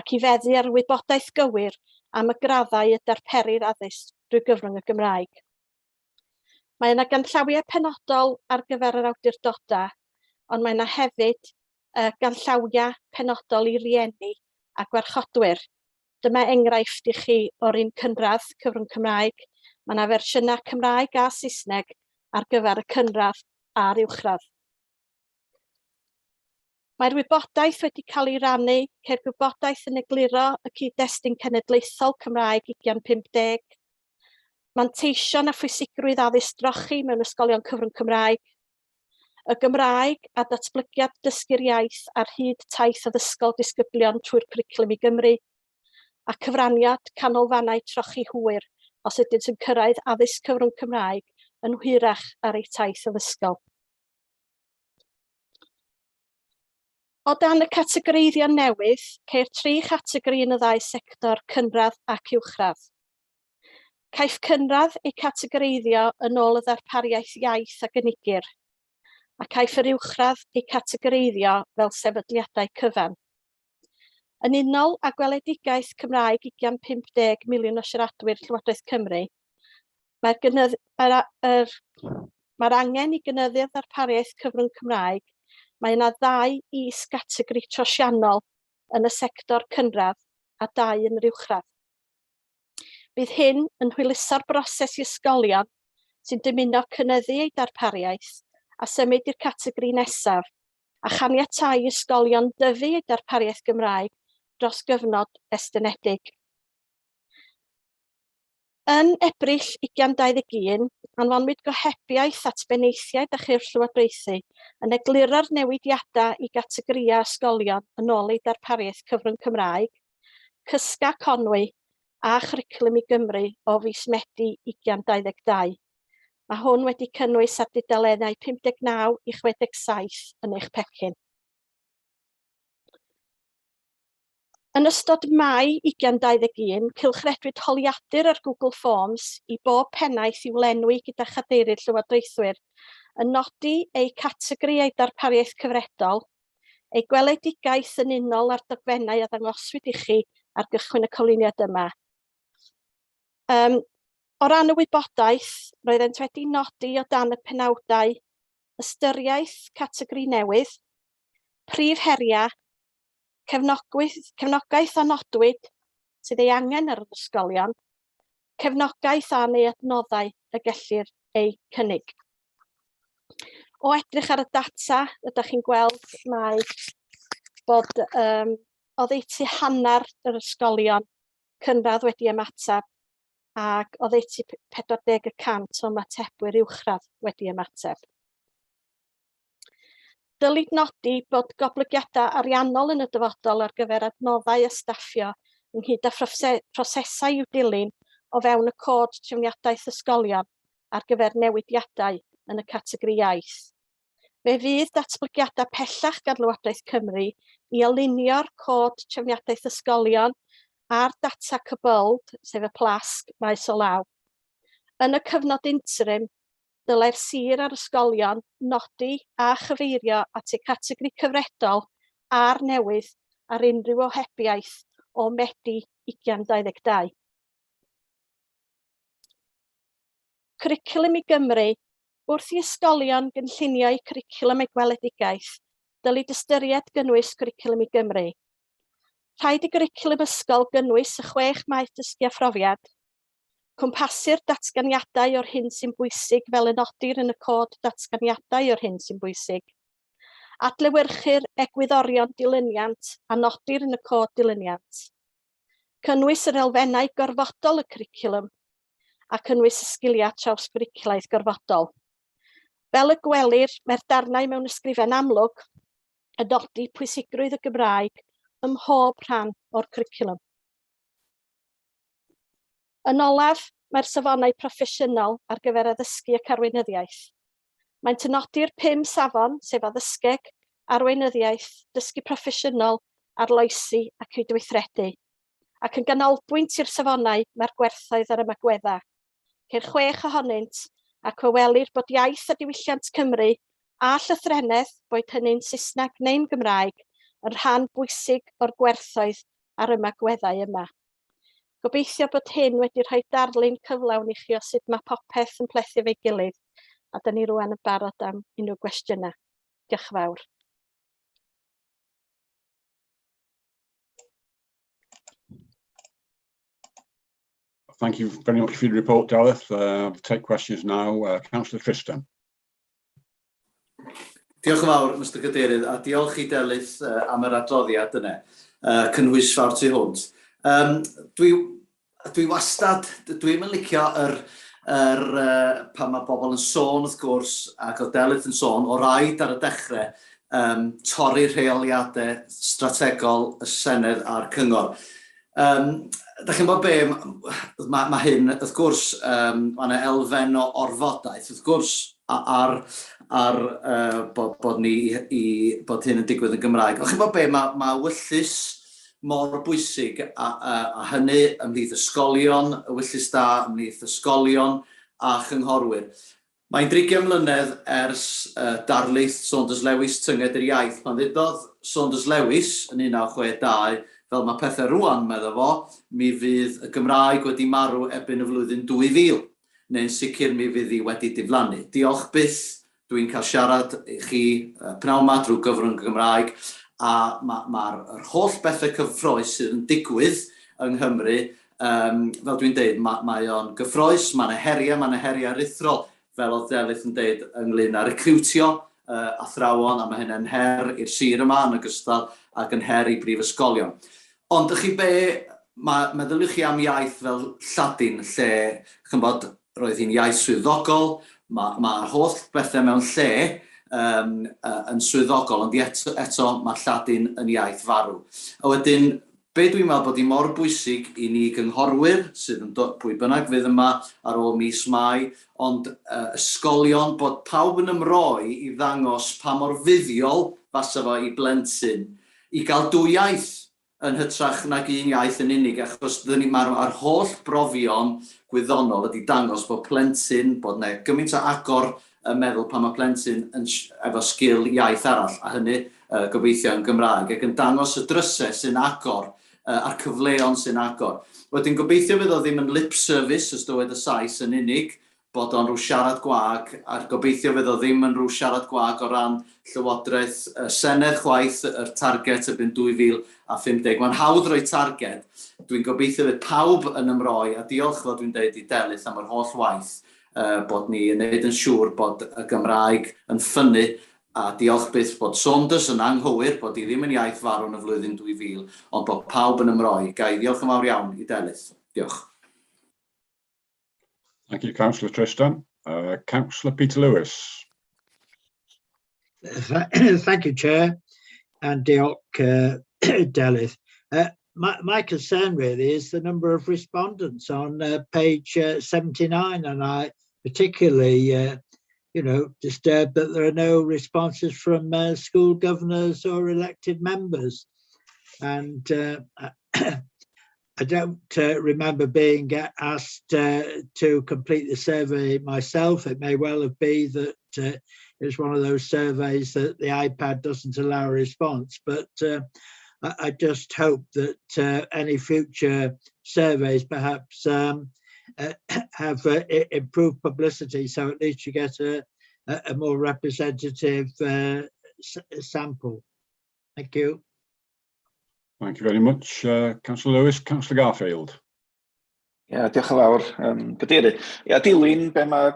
Speaker 11: ac i feddu ar wybodaeth gywir am y graddau y darperir addysg drwy gyfrwng y Gymraeg. Mae yna ganllawiau penodol ar gyfer yr awdurdodau, ond mae yna hefyd ganllawiau penodol i rieni a gwarchodwyr. Dyma enghraifft i chi o'r un cynradd cyfrwng Cymraeg. Mae yna fersiynau Cymraeg a Saesneg ar gyfer y cynradd a'r uwchradd. Mae'r wybodaeth wedi cael ei rannu ceir gwybodaeth yn egluro y cyd-destun cenedlaethol Cymraeg 2050, manteision a phwysigrwydd addysg drochi mewn ysgolion cyfrwng Cymraeg, y Gymraeg a datblygiad dysgu'r iaith ar hyd taith addysgol disgyblion trwy'r cwricwlwm i Gymru, a cyfraniad canolfannau trochi hwyr os ydynt yn cyrraedd addysg cyfrwng Cymraeg yn hwyrach ar ei taith addysgol. O dan y categoreiddio newydd, ceir 3 chategori yn y 2 sector cynradd ac uwchradd. Caiff cynradd ei categoreiddio yn ôl y ddarpariaeth iaith a gynigir, a caiff yr uwchradd ei categoreiddio fel sefydliadau cyfan. Yn unol â gweledigaeth Cymraeg 2050 miliwn o siaradwyr Llywodraeth Cymru, mae'r angen i gynyddu'r ddarpariaeth cyfrwng Cymraeg. Mae yna 2 is-gategori trosiannol yn y sector cynradd a 2 yn yr uwchradd. Bydd hyn yn hwyluso'r broses i ysgolion sy'n dymuno cynyddu ei darpariaeth a symud i'r categori nesaf, a chaniatáu ysgolion dyfu ei darpariaeth Gymraeg dros gyfnod estynedig. Yn Ebrill 2021, anfonwyd gohebiaeth at benaethiaid a chyrff llywodraethu yn egluro'r newidiadau i gategoria ysgolion yn ôl ei darpariaeth cyfrwng Cymraeg, cysga conwy a chwricwlwm i Gymru o fis Medi 2022. Mae hwn wedi cynnwys ar dudalennau 59 i 67 yn eich pecyn. Yn ystod Mai 2021, cylchredwyd holiadur ar Google Forms i bob pennaeth i'w lenwi gyda chadeirydd llywodraethwyr yn nodi ei categori ei darpariaeth cyfredol, ei gweledigaeth yn unol ar dogfennau a ddangoswyd i chi ar gychwyn y cyflwyniad yma. O ran y wybodaeth, roeddent wedi nodi o dan y penawdau ystyriaeth categori newydd, prif heriau, cefnogaeth a nodwyd sydd ei angen ar yr ysgolion, cefnogaeth a neu adnoddau y gellir ei cynnig. O edrych ar y data, ydych chi'n gweld bod oddeutu hanner yr ysgolion cynradd wedi ymatab ac oddeutu 40% o ymatebwyr uwchradd wedi ymateb. Dylid nodi bod goblygiadau ariannol yn y dyfodol ar gyfer adnoddau a staffio ynghyd â prosesau i'w dilyn o fewn y cod trefniadaeth ysgolion ar gyfer newidiadau yn y categori iaith. Fe fydd datblygiadau pellach gan Llywodraeth Cymru i alunio'r cod trefniadaeth ysgolion a'r data cybyled, sef y plasg maes o law. Yn y cyfnod interim, dylai'r sir ar ysgolion nodi a chyfeirio at eu categori cyfredol a'r newydd ar unrhyw ohebiaeth o Medi 2022. Cwricwlwm i Gymru. Wrth i ysgolion gynllunio eu cwricwlwm eu gweledigaeth, dylid ystyried gynnwys cwricwlwm i Gymru. Rhaid i gwricwlwm ysgol gynnwys y 6 maes dysgu a phrofiad, Cwmpasur datganiadau o'r hyn sy'n bwysig fel y nodir yn y cod datganiadau o'r hyn sy'n bwysig. Adlewyrchu'r egwyddorion dilyniant a nodir yn y cod dilyniant. Cynnwys yr elfennau gorfodol y cwricwlwm a cynnwys y sgiliau trawsgwricwlaidd gorfodol. Fel y gwelir, mae'r darnau mewn ysgrifen amlwg yn nodi pwysigrwydd y Gymraeg ym mhob rhan o'r cwricwlwm. Yn olaf, mae'r safonau proffesiynol ar gyfer addysgu ac arweinyddiaeth. Maent yn nodi'r 5 safon, sef addysgeg, arweinyddiaeth, dysgu proffesiynol, arloesi ac cydweithredu. Ac yn ganolbwynt i'r safonau mae'r gwerthoedd ar y magweddau. Ceir 6 ohonynt ac o welir bod iaith a diwylliant Cymru a llythrennedd, boed hynny'n Saesneg neu'n Gymraeg, yn rhan bwysig o'r gwerthoedd ar y magweddau yma. Gobeithio bod hyn wedi rhoi darlun cyflawn i chi o sut mae popeth yn plethu fe'i gilydd, a dyn ni rwan yn barod am unrhyw gwestiynau. Diolch yn fawr.
Speaker 2: Thank you very much for your report, Gareth. I'll take questions now. Councillor Tristan.
Speaker 12: Diolch yn fawr, Mr Cadeirydd, a diolch i Delyth am yr adroddiad yna, cynnwys fawr tu hwnt. Dwi wastad, dwi'n yn licio pan mae bobl yn sôn wrth gwrs, ac o Delyth yn sôn, o raid ar y dechrau torri rheoliadau strategol y Senedd a'r Cyngor. Da chi'n bod be, mae hyn, wrth gwrs, mae elfen o orfodaeth, wrth gwrs, bod hyn yn digwydd yn Gymraeg. O'ch chi'n bod be, mae wyllus mor bwysig a hynny ymhlith ysgolion, y wyllus da ymhlith ysgolion a chynghorwyr. Mae'n 30 mlynedd ers darlith Saunders Lewis tynged yr iaith. Pan ddedodd Saunders Lewis yn 1962, fel mae pethau rwan, meddwl fo, mi fydd y Gymraeg wedi marw erbyn y flwyddyn 2000, neu'n sicr mi fydd hi wedi diflannu. Diolch byth, dwi'n cael siarad i chi pnawn yma drwy gyfrwng Gymraeg, a mae'r holl bethau cyffroes sydd yn digwydd yng Nghymru, fel dwi'n dweud, mae o'n gyffroes, mae'n heriau rithro, fel oedd Delyth yn dweud ynglyn â recriwtio athrawon, a mae hynny'n her i'r sir yma yn ogystal ac yn her i brifysgolion. Ond ych chi be, meddyliwch chi am iaith fel Lladin, lle, chi'n bod, roedd hi'n iaith swyddogol, mae'r holl bethau mewn lle yn swyddogol, ond eto mae Lladin yn iaith farw. A wedyn, be dwi'n meddwl bod hi mor bwysig i ni gynghorwyr, sydd yn pwy bynnag fydd yma ar ôl mis Mai, ond ysgolion bod pawb yn ymroi i ddangos pa mor fuddiol fasa fo i blentyn, i gael dwy iaith yn hytrach nag un iaith yn unig, achos mae'r holl brofion gwyddonol ydi dangos bod plentyn, bod yna gymaint o agor yn meddwl pan mae plentyn efo sgil iaith arall, a hynny gobeithio yn Gymraeg, ac yn dangos y drysau sy'n agor, a'r cyfleon sy'n agor. Wedyn gobeithio fydd o ddim yn lip service, ys dywed y Saes yn unig, bod o'n rhyw siarad gwag, a gobeithio fydd o ddim yn rhyw siarad gwag o ran Llywodraeth Senedd chwaith yr target erbyn 2050. Mae'n hawdd roi target. Dwi'n gobeithio fydd pawb yn ymroi, a diolch fel dwi'n dweud i Delyth am yr holl waith, bod ni yn neud yn siŵr bod y Gymraeg yn ffynnu, a diolch byth bod Saunders yn anghywir, bod hi ddim yn iaith farw yn y flwyddyn 2000, ond bod pawb yn ymroi. Gai diolch yn fawr iawn i Delyth. Diolch.
Speaker 2: Thank you, Councillor Tristan. Councillor Peter Lewis.
Speaker 13: Thank you, Chair, and diolch, Delyth. My concern really is the number of respondents on page 79, and I particularly disturbed that there are no responses from school governors or elected members. And I don't remember being asked to complete the survey myself. It may well have been that it was one of those surveys that the iPad doesn't allow a response, but I just hope that any future surveys perhaps have improved publicity, so at least you get a more representative sample. Thank you.
Speaker 2: Thank you very much, Councillor Lewis. Councillor Garfield.
Speaker 3: Diolch yn fawr, Gadeirydd. Dilyn be mae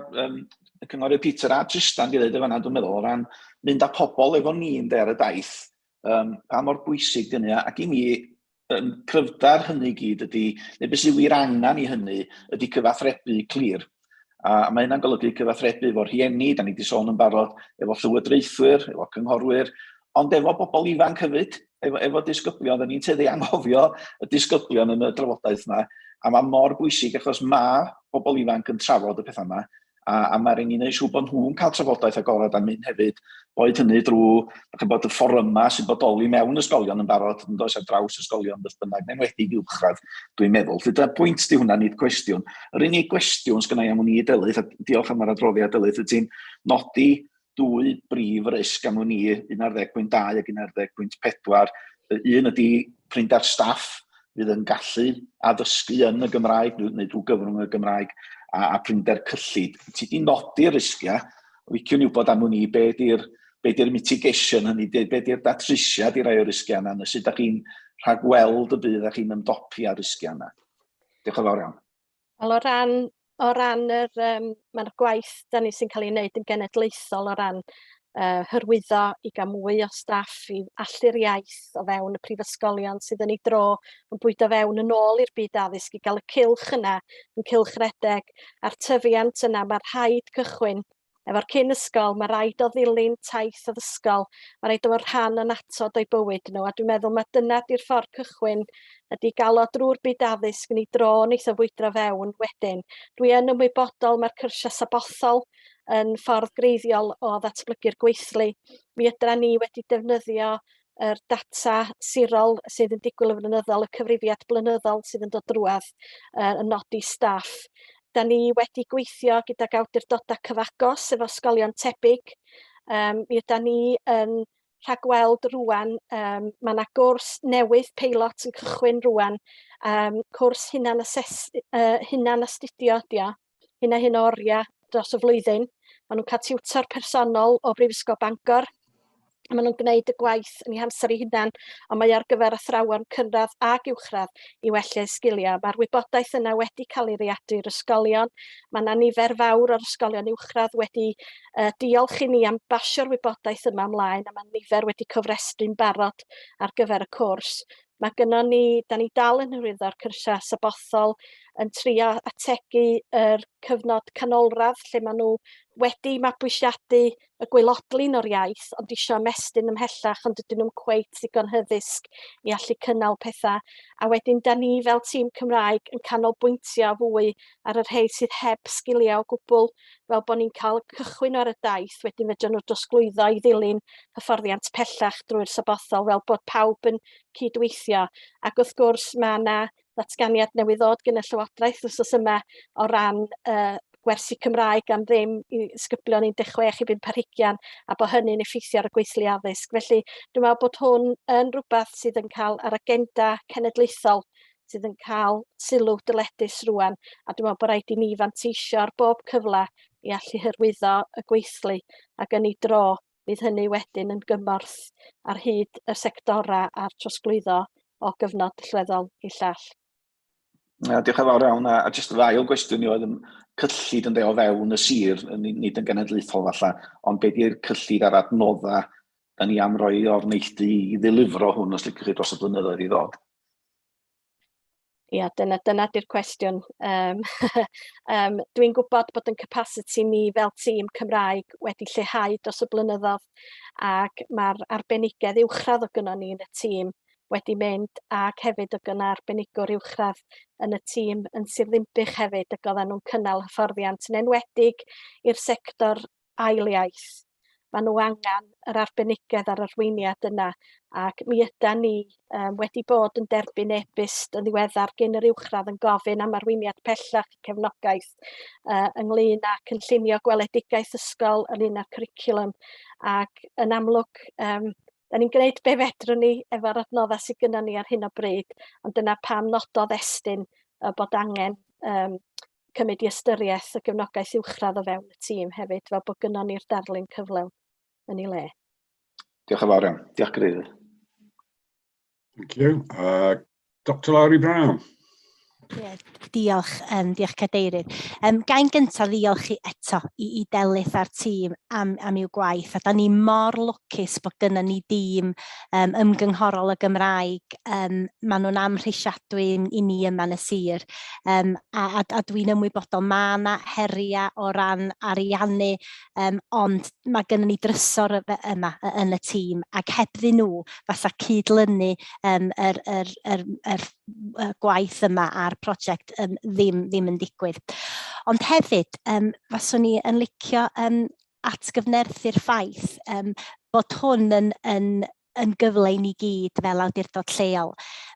Speaker 3: y cynghorydd Peter a Tristan di ddeud efo dwi'n meddwl, o ran mynd â pobl efo ni'n der y daith, pa mor bwysig dyn ni, ac I mi cryfdar hynny gyd ydy, neu beth sy'n wir angen I hynny, ydy cyfathrebu clir. A mae hynna'n golygu cyfathrebu efo'r rhieni, da ni wedi sôn yn barod, efo llywodraethwyr, efo cynghorwyr, ond efo bobl ifanc hefyd, efo disgyblion, da ni'n teddu anghofio y disgyblion yn y drafodaeth yma, a mae mor bwysig achos mae bobl ifanc yn trafod y pethau yma, a mae'r ein i'n siŵr bod nhw'n cael trafodaeth agorad am hyn hefyd, boed hynny drwy bod y fforyma sy'n bodoli mewn ysgolion yn barod, yn does ar draws ysgolion beth bynnag, neu'n wedig uwchradd, dwi'n meddwl. Dyna pwynt di hwnna, nid cwestiwn. Yr unig cwestiwn sgynna I am hwnni I Delyth, a diolch am yr adroddiad Delyth, ydy'n nodi dwy brif risg am hwnni, 11.2 ac 11.4. Un ydy prinder staff, fydd yn gallu addysgu yn y Gymraeg, neu drwy gyfrwng y Gymraeg, a prinder cyllid. Ti di nodi'r risgiau, wiciwn I wybod am hwnni, be di'r mitigation hynny, be di'r datrisiad I rai o'r risgiau yna, neu sut ydych chi'n rhagweld y bydd ydych chi'n ymdopi â'r risgiau yna. Diolch yn fawr iawn.
Speaker 11: Wel, o ran mae'r gwaith da ni sy'n cael ei wneud yn genedlaethol o ran hyrwyddo I gael mwy o staff I allu'r iaith o fewn y prifysgolion sydd yn ei dro yn bwydo fewn yn ôl i'r byd addysg I gael y cylch yna, yn cylchredeg, a'r tyfiant yna, mae'r rhaid cychwyn efo'r cyn ysgol, mae rhaid o ddilyn taith o ddysgol, mae rhaid o'r rhan yn atod o'i bywyd nhw, a dwi'n meddwl mae dyna di'r ffordd cychwyn ydy gael o drwy'r byd addysg yn ei dro yn eitha fwydro fewn wedyn. Dwi yn ymwybodol mae'r cyrsiau sabothol yn ffordd greiddiol o ddatblygu'r gweithlu. Mi ydra ni wedi defnyddio yr data sirol sydd yn digwydd yn blynyddol, y cyfrifiad blynyddol sydd yn dod drwad yn nodi staff. Da ni wedi gweithio gydag awdurdodau cyfagos efo ysgolion tebyg. Mi ydra ni yn rhagweld rwan, mae yna gwrs newydd peilot yn cychwyn rwan, cwrs hunan astudio ydi o, hyn o oriau dros y flwyddyn. Maen nhw'n cael tiwtor personol o Brifysgol Bangor, a maen nhw'n gwneud y gwaith yn ei hamser ei hunan, ond mae ar gyfer athrawon cynradd ac uwchradd I wella sgiliau. Mae'r wybodaeth yna wedi cael ei riadu i'r ysgolion. Mae yna nifer fawr o'r ysgolion uwchradd wedi diolch I ni am basio'r wybodaeth yma ymlaen, a mae nifer wedi cofrestru'n barod ar gyfer y cwrs. Mae gynnon ni, da ni dal yn hyrwyddo'r cyrsiau sabothol yn trio ategu yr cyfnod canolradd lle maen nhw wedi mabwysiadu y gwaelodlin o'r iaith, ond isio ymestyn ymhellach, ond dydyn nhw'n cweit ddigon hyddysg I allu cynnal pethau. A wedyn, da ni fel tîm Cymraeg yn canolbwyntio fwy ar y rhai sydd heb sgiliau o gwbl, fel bod ni'n cael cychwyn ar y daith, wedyn fedrwn nhw drosglwyddo I ddilyn hyfforddiant pellach drwy'r sabothol, fel bod pawb yn cydweithio. Ac wrth gwrs, mae yna ddatganiad newydd ddod gan y Llywodraeth wrth yma o ran gwersi Cymraeg am ddim I ysgyblion 16 I 5 a bod hynny'n effeithio ar y gweithlu addysg. Felly, dwi'n meddwl bod hwn yn rhywbeth sydd yn cael ar agenda cenedlaethol, sydd yn cael sylw dyledus rwan, a dwi'n meddwl bod rhaid I ni fanteisio ar bob cyfle I allu hyrwyddo y gweithlu, ac yn ei dro, bydd hynny wedyn yn gymorth ar hyd y sectora a'r trosglwyddo o gyfnod allweddol I llall.
Speaker 3: Diolch yn fawr iawn, a jyst y ddail gwestiwn I oedd yn cyllid yn deo fewn y sir, nid yn genedlaethol falla, ond be di'r cyllid ar adnodda da ni am roi o'r neilltu I ddilifro hwn os liciwch chi dros y blynyddoedd I ddod?
Speaker 11: Ia, dyna di'r cwestiwn. Dwi'n gwybod bod yn capacity ni fel tîm Cymraeg wedi lleihau dros y blynyddoedd, ac mae'r arbenigedd uwchradd o gynnon ni yn y tîm wedi mynd, ac hefyd o gynna arbenigwr uwchradd yn y tîm yn Sir Ddinbych hefyd, ac oedden nhw'n cynnal hyfforddiant yn enwedig i'r sector ail iaith. Maen nhw angen yr arbenigedd ar arweiniad yna, ac mi yda ni wedi bod yn derbyn e-byst yn ddiweddar gen yr uwchradd yn gofyn am arweiniad pellach cefnogaeth ynglyn â cynllunio gweledigaeth ysgol ynglyn â'r cwricwlwm, ac yn amlwg da ni'n gwneud be fedrwn ni efo'r adnoddau sydd gynnon ni ar hyn o bryd, ond dyna pam nododd estyn bod angen cymryd I ystyriaeth y gefnogaeth uwchradd o fewn y tîm hefyd, fel bod gynnon ni'r darlun cyflawn yn ei le.
Speaker 3: Diolch yn fawr iawn. Diolch Cadeirydd.
Speaker 2: Thank you. Dr Larry Brown.
Speaker 9: Diolch, diolch Cadeirydd. Ga'n gyntaf ddiolch i eto i Delyth a'r tîm am i'w gwaith. A da ni mor lwcus bod gynnon ni dîm ymgynghorol y Gymraeg. Maen nhw'n amhrisiadwy i ni yma yn y sir. A dwi'n ymwybodol mae yna heria o ran ariannu, ond mae gynnon ni drysor yma yn y tîm. Ac hebddyn nhw fasa cydlynu yr gwaith yma a'r prosiect ddim yn digwydd. Ond hefyd, faswn ni yn licio atgyfnerthu'r ffaith bod hwn yn gyfle i ni gyd fel awdurdod lleol.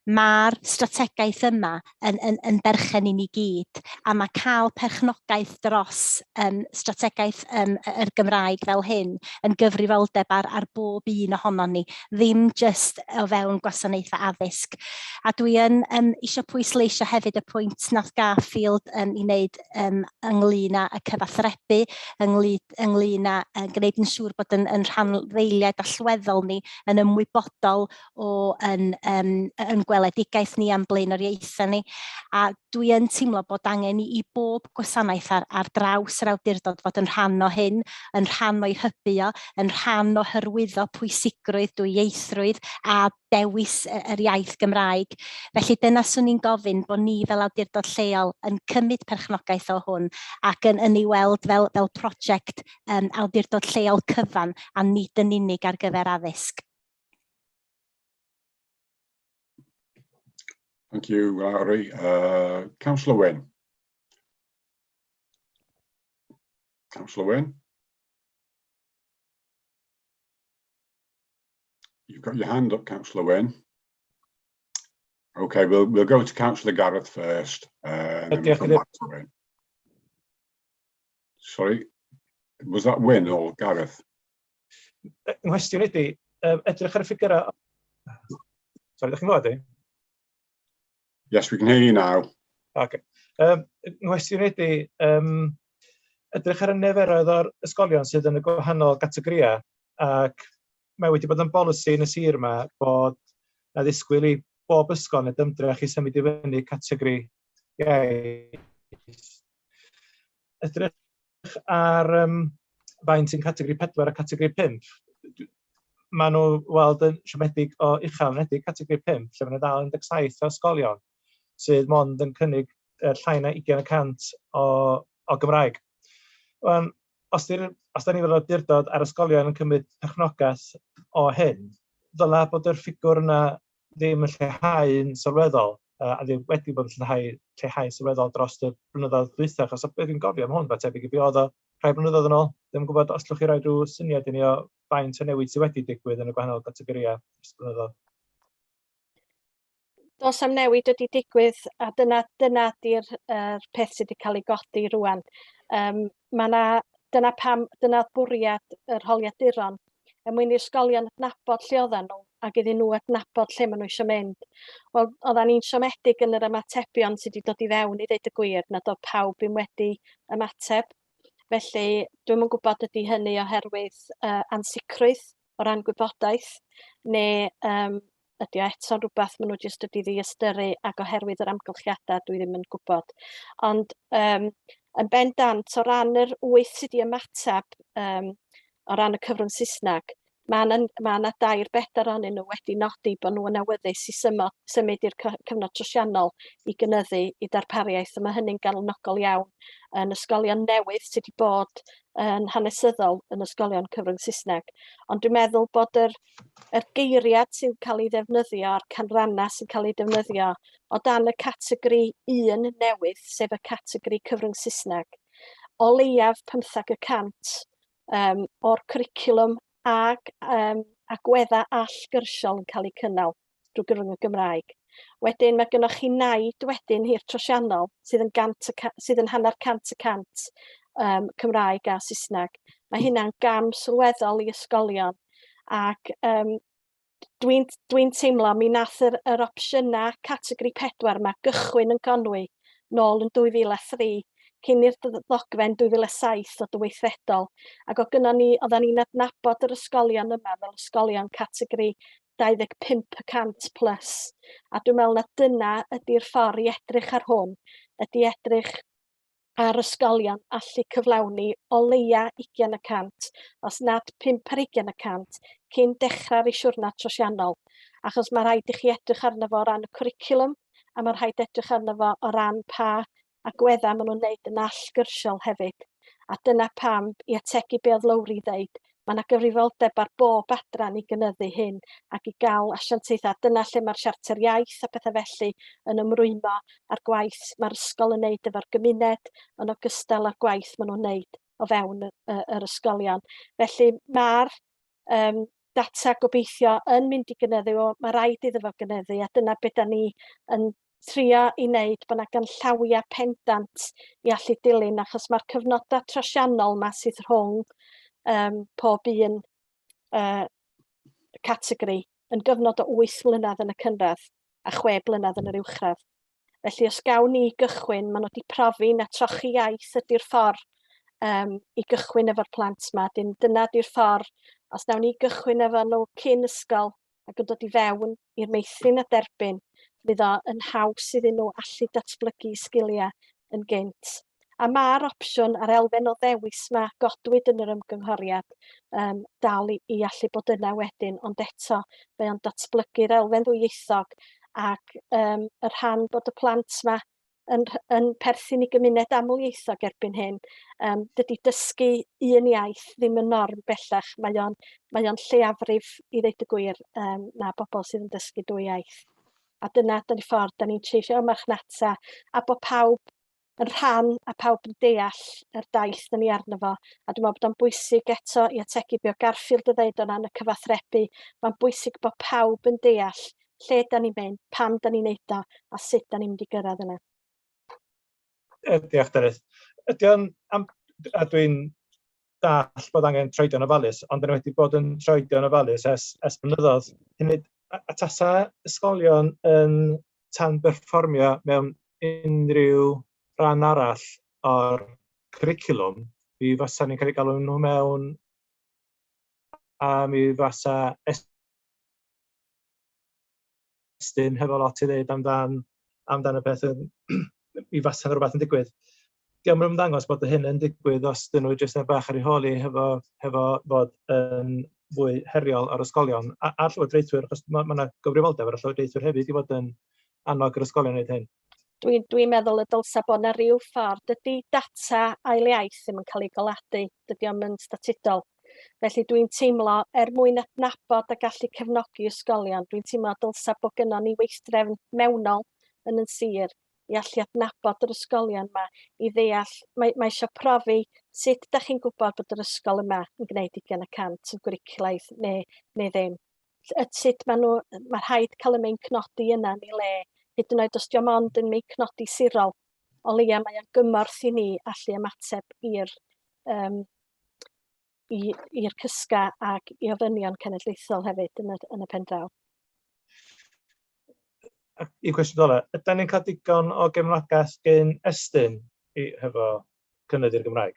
Speaker 9: Mae'r strategaeth yma yn berchen i ni gyd, a mae cael perchnogaeth dros strategaeth yr Gymraeg fel hyn yn gyfrifoldeb ar bob un ohono ni, ddim just o fewn gwasanaethau addysg. A dwi yn eisiau pwysleisio hefyd y pwynt nath Garfield i wneud ynglyn â y cyfathrebu, ynglyn â gwneud yn siŵr bod yn rhanddeiliad allweddol ni yn ymwybodol o yn gweledigaeth ni am blaenoriaethau ni, a dwi yn teimlo bod angen i bob gwasanaeth ar draws yr awdurdod fod yn rhan o hyn, yn rhan o'i hybio, yn rhan o hyrwyddo pwysigrwydd, dwyieithrwydd a dewis yr iaith Gymraeg. Felly dyna swn i'n gofyn bod ni fel awdurdod lleol yn cymryd perchnogaeth o hwn ac yn ei weld fel prosiect awdurdod lleol cyfan a nid yn unig ar gyfer addysg.
Speaker 2: Thank you, Lowry. Councillor Wynne. Councillor Wynne. You've got your hand up, Councillor Wynne. Okay, we'll go to Councillor Gareth first. Then we'll come back to Wynne. Sorry, was that Wynne or Gareth?
Speaker 14: Nghwestiwn ydy, edrych ar y ffigurau... Sorry, ydych chi'n gwybod i?
Speaker 2: Yes, we can hear you now.
Speaker 14: Okay. Nghwestiwn ydy, edrych ar y niferoedd o'r ysgolion sydd yn y gwahanol gategoriau, ac mae wedi bod yn bolisi yn y sir yma bod na ddisgwyl i bob ysgol neu ymdrech i symud i fyny categori iaith. Edrych ar faint sy'n categori 4 a categori 5. Maen nhw weld yn siomedig o uchelnedig categori 5, lle maen nhw dal 17 o ysgolion sydd mond yn cynnig llai na 20% o Gymraeg. Os da ni fel awdurdod ar ysgolion yn cymryd perchnogaeth o hyn, ddyla bod yr ffigwr yna ddim yn lleihau yn sylweddol, a ddim wedi bod yn lleihau sylweddol dros y blynyddoedd dwythach, achos beth fi'n gofio am hwn, fe tebyg i fi oedd o rhai blynyddoedd yn ôl. Ddim yn gwybod os llwch chi roi rhyw syniad i ni o faint o newid sydd wedi digwydd yn y gwahanol categoriau dros blynyddoedd.
Speaker 11: Does am newid wedi digwydd, a dyna di'r peth sydd wedi cael ei godi rwan. Dyna bwriad yr holiaduron, mwyn i'r ysgolion adnabod lle oedden nhw, ac iddyn nhw adnabod lle maen nhw eisiau mynd. Wel, oedden ni'n siomedig yn yr ymatebion sydd wedi dod i fewn i ddeud y gwir, nad oedd pawb yn wedi ymateb. Felly, dwi'n yn gwybod ydy hynny oherwydd ansicrwydd o ran gwybodaeth, neu ydy o eto rhywbeth maen nhw jyst wedi ddiystyru ac oherwydd yr amgylchiadau dwi ddim yn gwybod. Ond yn bendant o ran yr 8 sydd wedi ymateb o ran y cyfrwng Saesneg, mae yna 2-4 ohonyn nhw wedi nodi bod nhw yn awyddus i symud i'r cyfnod trosiannol i gynyddu i darpariaeth, a mae hynny'n galonogol iawn yn ysgolion newydd sydd wedi bod yn hanesyddol yn ysgolion cyfrwng Saesneg. Ond dwi'n meddwl bod yr geiriad sy'n cael ei ddefnyddio, a'r canrannau sy'n cael ei defnyddio o dan y categori 1 newydd, sef y categori cyfrwng Saesneg, o leiaf 15% o'r cwricwlwm ac agwedda allgyrsiol yn cael ei cynnal drwy gyfrwng y Gymraeg. Wedyn mae gennych chi naid wedyn hir trosiannol sydd yn hanner 100% Cymraeg a Saesneg. Mae hynna'n gam sylweddol i ysgolion, ac dwi'n teimlo mi nath yr opsiynau categori 4 mae gychwyn yn Conwy nôl yn 2003, cyn i'r ddogfen 2007 ddod yn weithredol, ac oedden ni'n adnabod yr ysgolion yma fel ysgolion categori 25% plus. A dwi'n meddwl na dyna ydy'r ffordd i edrych ar hwn, ydy edrych ar ysgolion allu cyflawni o leia 20%, os nad 5 ar 20%, cyn dechrau'r siwrna trosiannol. Achos mae rhaid i chi edrych arno fo o ran y cwricwlwm, a mae rhaid edrych arno fo o ran pa agweddau maen nhw'n wneud yn allgyrsiol hefyd. A dyna pam, i ategu be oedd Lowri ddeud, mae yna gyfrifoldeb ar bob adran i gynyddu hyn ac i gael asiantaethau. Dyna lle mae'r siarter iaith a pethau felly yn ymrwymo ar gwaith mae'r ysgol yn wneud efo'r gymuned yn ogystal â'r gwaith maen nhw'n wneud o fewn yr ysgolion. Felly mae'r data gobeithio yn mynd i gynyddu, mae rhaid iddo fo gynyddu, a dyna beth da ni yn trio i wneud, bod yna ganllawiau pendant i allu dilyn, achos mae'r cyfnodau trosiannol yma sydd rhwng pob un categori yn gyfnod o 8 mlynedd yn y cynradd a 6 mlynedd yn yr uwchradd. Felly os gawn ni gychwyn, maen nhw wedi profi na trochi iaith ydy'r ffordd i gychwyn efo'r plant yma. Dyna ydy'r ffordd, os nawn ni gychwyn efo nhw cyn ysgol ac yn dod i fewn i'r meithrin a derbyn, fydd o yn haws iddyn nhw allu datblygu sgiliau yn gynt. A mae'r opsiwn ar elfen o ddewis mae godwyd yn yr ymgynghoriad dal i allu bod yna wedyn, ond eto mae o'n datblygu'r elfen ddwyieithog ac y rhan bod y plant yma yn perthyn i gymuned amlieithog erbyn hyn. Dydy dysgu un iaith ddim yn norm bellach, mae o'n lleiafrif i ddeud y gwir na bobl sydd yn dysgu 2 iaith. A dyna dyna'r ffordd da ni'n treisio marchnata a bod pawb yn rhan a pawb yn deall yr daith da ni arno fo. A dwi'n meddwl bod o'n bwysig eto i ategu be o Garfield y ddeud o ran y cyfathrebu. Mae'n bwysig bod pawb yn deall lle da ni'n mynd, pam da ni'n neud o a sut da ni'n mynd i gyrraedd yna.
Speaker 14: Diolch, Delyth. A dwi'n dall bod angen troedio'n ofalus, ond dyn nhw wedi bod yn troedio'n ofalus ers blynyddoedd. A tasa ysgolion yn tan-berfformio mewn unrhyw rhan arall o'r cwricwlwm, mi fasa ni'n cael ei galw nhw mewn, a mi fasa estyn hefo lot i ddeud amdan y peth, mi fasa rhywbeth yn digwydd. Diolch yn ymddangos bod y hyn yn digwydd os dyn nhw jyst yn bach ar ei holi hefo fod yn fwy heriol ar ysgolion a'r llywodraethwyr, achos mae yna gyfrifoldeb ar y llywodraethwyr hefyd i fod yn annog yr ysgolion wneud hyn.
Speaker 11: Dwi'n meddwl y dylsa bod yna ryw ffordd. Dydy data ail iaith ddim yn cael ei goladu, dydy o'n yn statudol. Felly dwi'n teimlo, mwyn adnabod a gallu cefnogi ysgolion, dwi'n teimlo dylsa bod gynnon ni weithdrefn mewnol yn sir i allu adnabod yr ysgolion yma, i ddeall, mae eisiau profi sut ydych chi'n gwybod bod yr ysgol yma yn gwneud 20% yn gwricwlaidd neu ddim. Sut mae rhaid cael y meincnodi yna yn ei le, hyd yn oed os diom ond yn meincnodi sirol, o leia mae o'n gymorth i ni allu ymateb i'r cysga ac i ofynion cenedlaethol hefyd yn y pen draw.
Speaker 14: I cwestiwn ola, ydyn ni'n cael digon o gefnogaeth gen Estyn hefo cynyddu'r Gymraeg?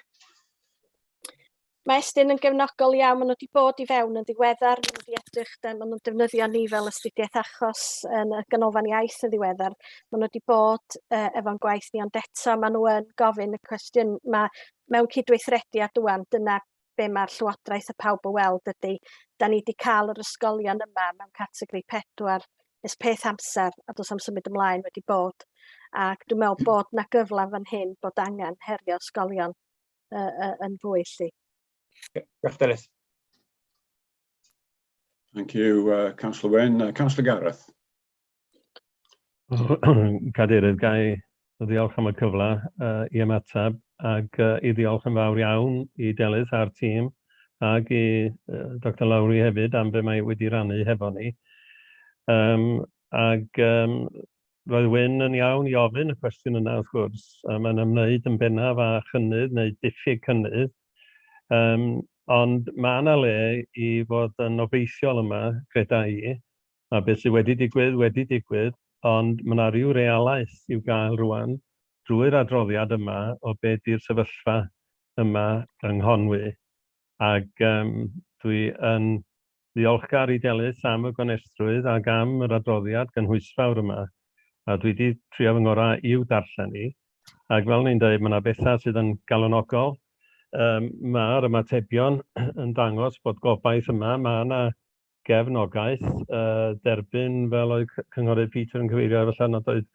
Speaker 11: Mae Estyn yn gefnogol iawn, maen nhw wedi bod i fewn yn ddiweddar, maen nhw'n defnyddio ni fel astudiaeth achos yn y ganolfan iaith yn ddiweddar. Maen nhw wedi bod efo'n gwaith ni, ond eto maen nhw yn gofyn y cwestiwn, mewn cydweithrediad rwan, dyna be mae'r llywodraeth a pawb o weld ydy, da ni wedi cael yr ysgolion yma mewn categori 4 ys peth amser, a does am symud ymlaen wedi bod. Ac dwi'n meddwl bod na gyfle fan hyn bod angen herio ysgolion yn fwy lly.
Speaker 14: Diolch, Delyth.
Speaker 2: Thank you, Councillor Wyn. Councillor Gareth.
Speaker 5: Cadeirydd, gai ddiolch am y cyfle i ymateb ac i ddiolch yn fawr iawn i Delyth a'r tîm ac i Dr Lowri hefyd am be mae wedi rannu hefo ni. Roedd Wyn yn iawn i ofyn y cwestiwn yna wrth gwrs. Mae'n ymwneud yn bennaf â chynnydd neu diffyg cynnydd. Ond mae yna le i fod yn obeithiol yma, credau i, a beth sydd wedi digwydd, ond mae yna ryw realaeth i'w gael rwan drwy'r adroddiad yma o beth yw'r sefyllfa yma yng Nghonwy. Ac dwi yn ddiolchgar i Delys am y gonestrwydd ac am yr adroddiad gynhwysfawr yma. A dwi wedi trio fy ngorau i'w darllen i. Ac fel ni'n dweud, mae yna bethau sydd yn galonogol. Mae'r ymatebion yn dangos bod gobaith yma, mae yna gefnogaeth, derbyn fel oedd Cynghorydd Peter yn cyfeirio, efallai nad oedd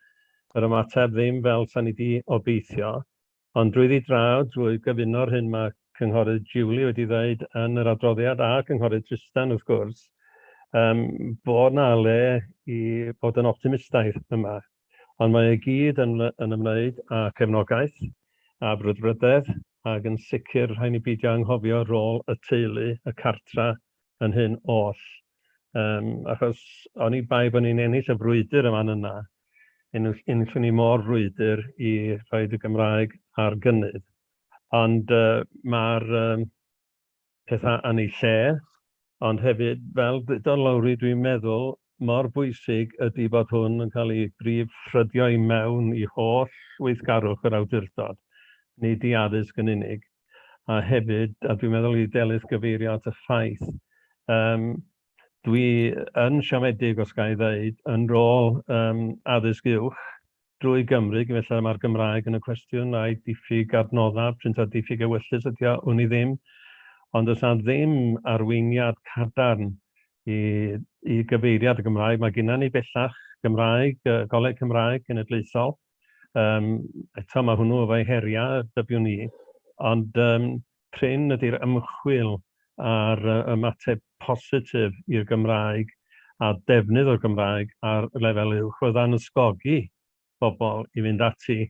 Speaker 5: yr ymateb ddim fel sa'n ni wedi obeithio. Ond drwy draw, drwy gyfuno'r hyn mae Cynghorydd Julie wedi dweud yn yr adroddiad a Cynghorydd Tristan wrth gwrs, bod na le i bod yn optimistaidd yma. Ond mae e gyd yn ymwneud â cefnogaeth, a brwdfrydedd, ac yn sicr rhaid ni beidio anghofio rôl y teulu, y cartra yn hyn oll. Achos o'n i bai bod ni'n ennill y frwydr yma yna, enillwn ni mor frwydr i rhoid y Gymraeg ar gynnydd. Ond mae'r pethau yn ei lle, ond hefyd, fel dyda Lowri, dwi'n meddwl, mor bwysig ydy bod hwn yn cael ei brif ffrydio i mewn i holl weithgarwch yr awdurdod, nid i addysg yn unig. A hefyd, a dwi'n meddwl i Delys gyfeirio at y ffaith, dwi yn siomedig, os ga i ddeud, yn rôl addysg uwch drwy Gymru, felly mae'r Gymraeg yn y cwestiwn a'i diffyg adnoddau, print o diffyg ewyllus ydy o, wn i ddim. Ond oes na ddim arweiniad cadarn i gyfeiriad y Gymraeg. Mae gennym ni bellach Gymraeg, Goleg Cymraeg Genedlaethol. Eto mae hwnnw efo'i heriau dybiwn ni. Ond prin ydy'r ymchwil a'r ymateb positif i'r Gymraeg a defnydd o'r Gymraeg ar lefel uwch fydda'n ysgogi bobl i fynd ati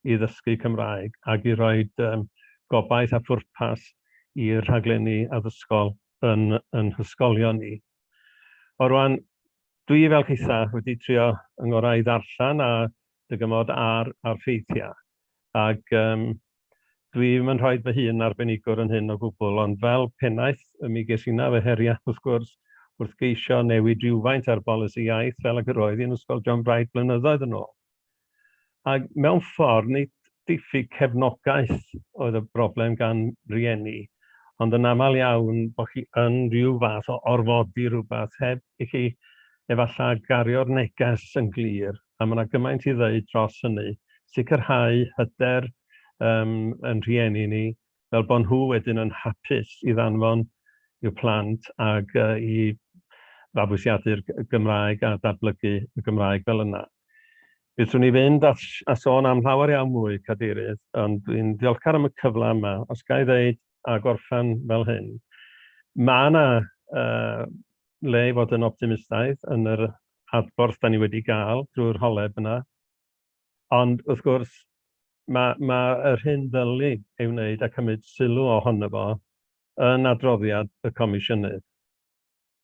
Speaker 5: i ddysgu Cymraeg ac i roi gobaith a phwrpas i'r rhaglenni addysgol yn hysgolion ni. O rwan, dwi fel Citha wedi trio yng ngorau i ddarllen a dygymod ar ffeithiau. Ac dwi'n yn rhoi fy hun arbenigwr yn hyn o gwbl, ond fel pennaeth, mi ges i na fy heriau wrth gwrs wrth geisio newid rhywfaint ar bolisi iaith fel ac yr oedd i'n ysgol John Bright blynyddoedd yn ôl. Ac mewn ffordd, nid diffyg cefnogaeth oedd y broblem gan rieni, ond yn aml iawn bod chi yn rhyw fath o orfodi rhywbeth heb i chi efallai gario'r neges yn glir. A mae yna gymaint i ddeud dros hynny, sicrhau hyder yn rhieni ni, fel bod nhw wedyn yn hapus i ddanfon i'w plant ac i fabwysiadu'r Gymraeg a datblygu y Gymraeg fel yna. Byddwn ni fynd a sôn am llawer iawn mwy, Cadeirydd, ond dwi'n diolchgar am y cyfle yma. Os ga i ddeud a gorffan fel hyn, mae yna le i fod yn optimistaidd yn yr adborth da ni wedi gael drwy'r holeb yna. Ond wrth gwrs, mae yr hyn ddylu ei wneud a cymryd sylw ohono fo yn adroddiad y Comisiynydd.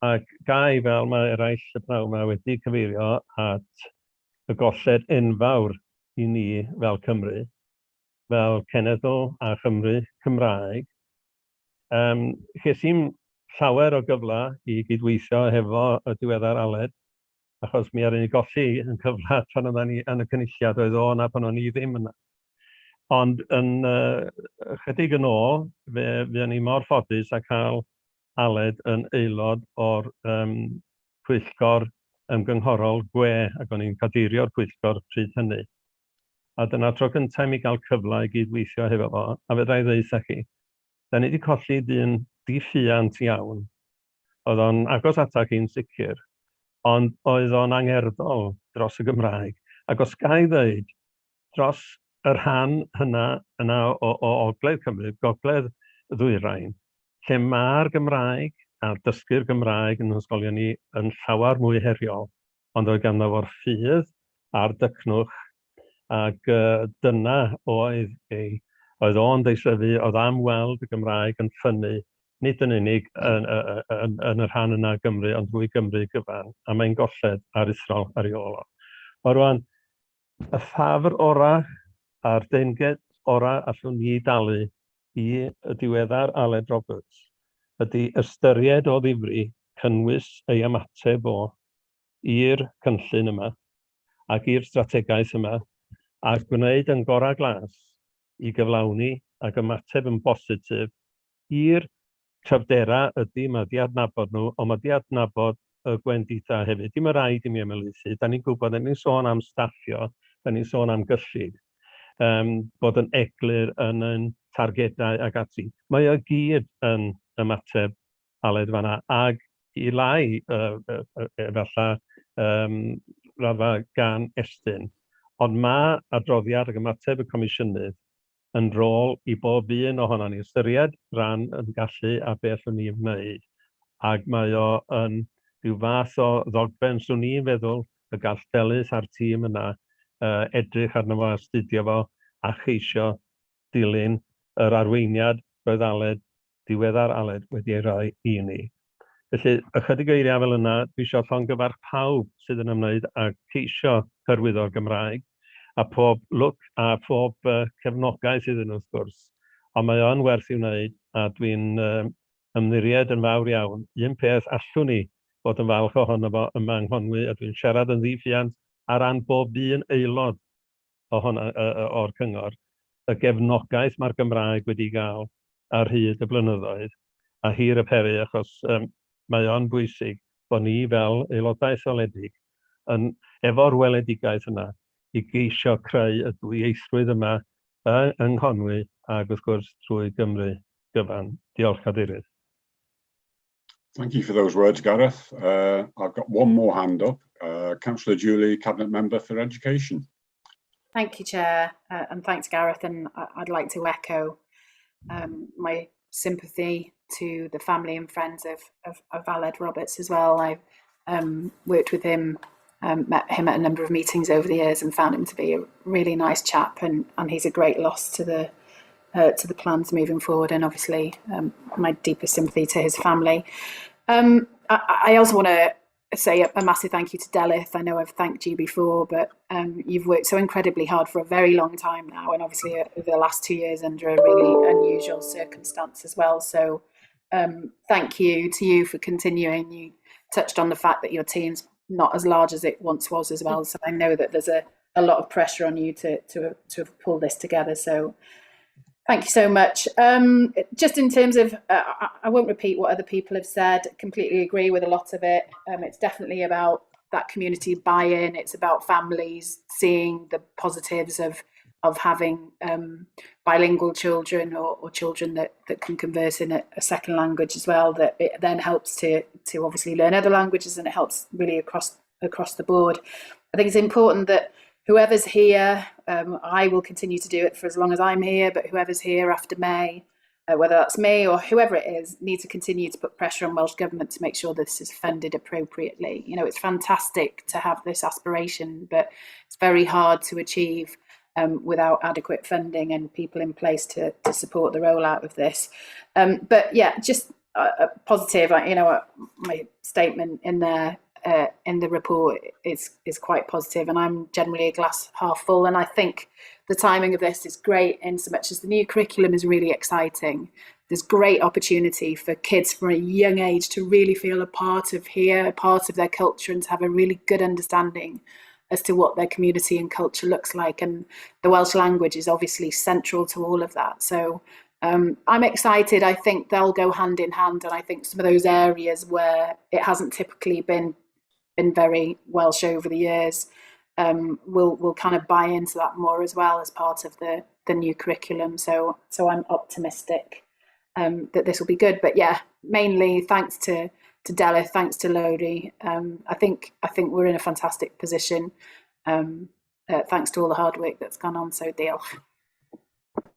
Speaker 5: Ac gai fel mae eraill y praw yma wedi cyfeirio at y golled enfawr i ni fel Cymru, fel cenedl a Chymru Cymraeg. Ches i'n llawer o gyfle i gydweithio hefo y diweddar Aled, achos mi aru ni golli yn cyfle pan oedden ni yn y cynulliad oedd o yna pan o'n i ddim yna. Ond yn chydig yn ôl, fe ni mor ffodus a cael Aled yn aelod o'r Pwyllgor ymgynghorol gwe, ac o'n i'n cadeirio'r Pwyllgor pryd hynny. A dyna tro cyntaf mi gael cyfle i gydweithio hefo fo, a fydda i ddeutha chi. Da ni wedi colli dyn diffyant iawn. Oedd o'n agos atach i'n sicr, ond oedd o'n angerddol dros y Gymraeg. Ac os ga i ddeud, dros y rhan yna o Ogledd Cymru, Gogledd y Ddwyrain, lle mae'r Gymraeg a dysgu'r Gymraeg yn ysgolion ni yn llawer mwy heriol, ond oedd ganddo fo'r ffydd a'r dycnwch, ac dyna oedd o'n deisrefu, oedd am weld y Gymraeg yn ffynnu, nid yn unig yn y rhan yna Gymru, ond drwy Gymru gyfan, a mae'n golled aruthrol ar ei ôl. O rwan, y ffafr ora a'r deunged ora allwn ni dalu i y diweddar Aled Roberts ydy ystyried o ddifri cynnwys ei ymateb o i'r cynllun yma ac i'r strategaeth yma a gwneud yn gorau glas i gyflawni ac ymateb yn bositif i'r tryfderau ydy, mae di adnabod nhw, ond mae di adnabod y gwendidau hefyd. Dim y rhaid i mi ymelaethu. Da ni'n gwybod, da ni'n sôn am staffio, da ni'n sôn am gyllid, bod yn eglur yn targedau ag ati. Mae o gyd yn ymateb Aled fanna, ag i lai efallai rafa gan Estyn, ond mae adroddiad ag ymateb y Comisiynydd yn rôl i bob un ohono ni ystyried ran yn gallu a beth o'n i'n wneud. Ac mae o yn rhyw fath o ddogfen swn i'n feddwl y gall Delyth a'r tîm yna edrych arno fo, astudio fo a cheisio dilyn yr arweiniad roedd Aled, diweddar Aled wedi ei roi i ni. Felly, ychydig eiriau fel yna, dwi eisiau llongyfarch pawb sydd yn ymwneud â ceisio hyrwyddo'r Gymraeg, a pob lwc a pob cefnogaeth iddyn nhw wrth gwrs. Ond mae o'n werth i'w wneud, a dwi'n ymddiried yn fawr iawn. Un peth allwn ni fod yn falch ohono fo yma yng Nghonwy, a dwi'n siarad yn ddiffiant ar ran bob un aelod o'r cyngor, y gefnogaeth mae'r Gymraeg wedi gael ar hyd y blynyddoedd, a hir y peri, achos mae o'n bwysig bod ni fel aelodau etholedig efo'r weledigaeth yna i geisio creu y dwyieithrwydd yma yng Nghonwy ac wrth gwrs trwy Gymru gyfan. Diolch, Cadeirydd.
Speaker 2: Thank you for those words, Gareth. I've got one more hand up. Councillor Julie, Cabinet Member for Education.
Speaker 7: Thank you, Chair, and thanks, Gareth. And I'd like to echo my sympathy to the family and friends of Aled Roberts as well. I worked with him, met him at a number of meetings over the years and found him to be a really nice chap, and he's a great loss to the plans moving forward, and obviously my deepest sympathy to his family. I also want to say a massive thank you to Delyth. I know I've thanked you before, but you've worked so incredibly hard for a very long time now, and obviously over the last 2 years under a really unusual circumstance as well. So thank you to you for continuing. You touched on the fact that your team's not as large as it once was as well, so I know that there's a lot of pressure on you to pull this together. So thank you so much. Just in terms of, I won't repeat what other people have said, completely agree with a lot of it. It's definitely about that community buy-in. It's about families seeing the positives of having bilingual children or children that can converse in a second language as well, that it then helps to obviously learn other languages, and it helps really across the board. I think it's important that whoever's here, I will continue to do it for as long as I'm here, but whoever's here after May, whether that's me or whoever it is, need to continue to put pressure on Welsh Government to make sure this is funded appropriately. You know, it's fantastic to have this aspiration, but it's very hard to achieve without adequate funding and people in place to support the rollout of this. But yeah, just positive, you know, my statement in there, in the report is quite positive, and I'm generally a glass half full, and I think the timing of this is great in so much as the new curriculum is really exciting. There's great opportunity for kids from a young age to really feel a part of here, a part of their culture, and to have a really good understanding as to what their community and culture looks like, and the Welsh language is obviously central to all of that. So I'm excited. I think they'll go hand in hand, and I think some of those areas where it hasn't typically been very Welsh over the years, we'll kind of buy into that more as well as part of the new curriculum. So I'm optimistic that this will be good. But yeah, mainly thanks to Delyth, thanks to Lodi. I think we're in a fantastic position. Thanks to all the hard work that's gone on. So deal.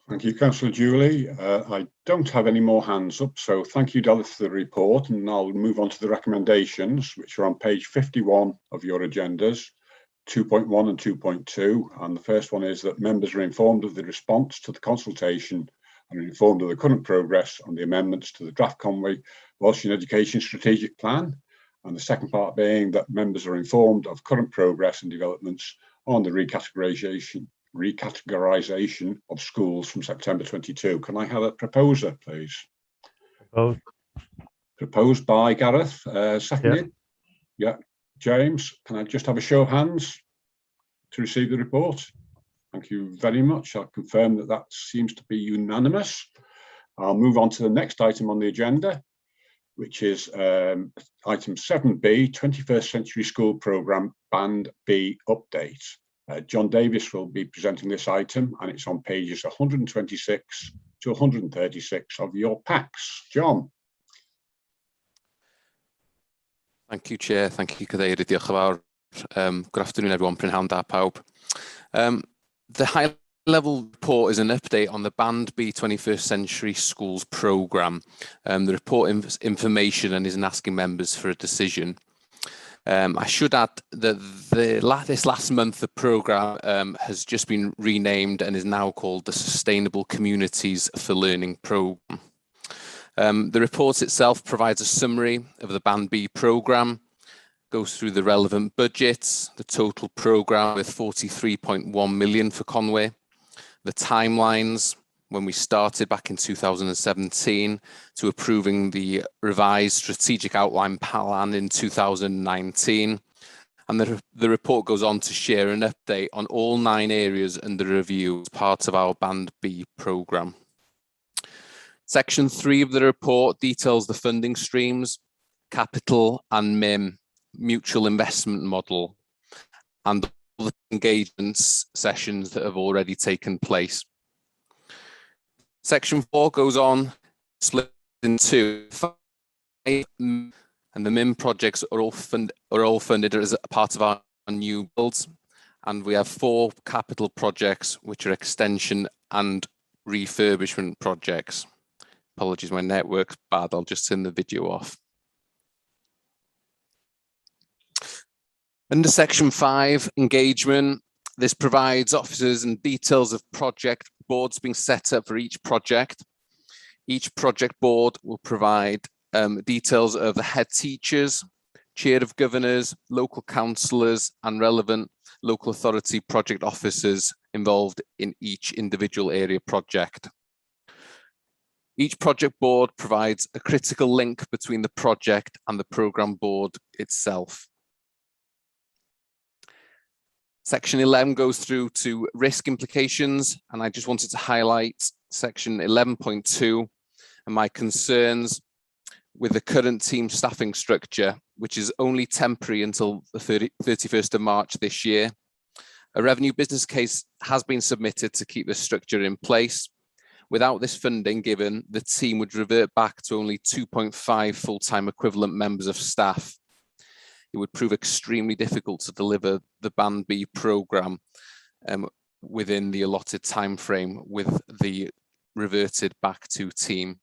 Speaker 2: Thank you, Councillor Julie. I don't have any more hands up, so thank you, Delyth, for the report, and I'll move on to the recommendations, which are on page 51 of your agendas, 2.1 and 2.2. And the first one is that members are informed of the response to the consultation and are informed of the current progress on the amendments to the draft Conwy Welsh in Education Strategic Plan. And the second part being that members are informed of current progress and developments on the recategorisation of schools from September 22. Can I have a proposer, please? Proposed by Gareth, seconded? Yeah. James, can I just have a show of hands to receive the report? Thank you very much. I'll confirm that seems to be unanimous. I'll move on to the next item on the agenda, which is item 7B, 21st Century School Programme Band B Update. John Davis will be presenting this item, and it's on pages 126 to 136 of your packs. John.
Speaker 15: Thank you, Chair. Thank you, Cadeirydd. Diolch yn fawr. Good afternoon, everyone. Prynhawn da pawb. The high-level report is an update on the Band B 21st Century Schools programme. The report information and isn't asking members for a decision. I should add that this last month the programme has just been renamed and is now called the Sustainable Communities for Learning programme. The report itself provides a summary of the Band B programme, goes through the relevant budgets, the total programme with 43.1 million for Conwy, the timelines when we started back in 2017 to approving the revised strategic outline plan in 2019. And the report goes on to share an update on all 9 areas under review as part of our Band B programme. Section 3 of the report details the funding streams, capital and MIM, mutual investment model, and all the engagements sessions that have already taken place. Section 4 goes on, split into 5, and the MIM projects are all funded as a part of our new builds, and we have 4 capital projects which are extension and refurbishment projects. Apologies, my network's bad. I'll just turn the video off. Under section 5, engagement, this provides officers and details of project boards being set up for each project. Each project board will provide details of the head teachers, chair of governors, local councillors, and relevant local authority project officers involved in each individual area project. Each project board provides a critical link between the project and the programme board itself. Section 11 goes through to risk implications, and I just wanted to highlight section 11.2 and my concerns with the current team staffing structure, which is only temporary until the 31st of March this year. A revenue business case has been submitted to keep this structure in place. Without this funding given, the team would revert back to only 2.5 full-time equivalent members of staff. It would prove extremely difficult to deliver the Band B programme within the allotted time frame with the reverted back to team.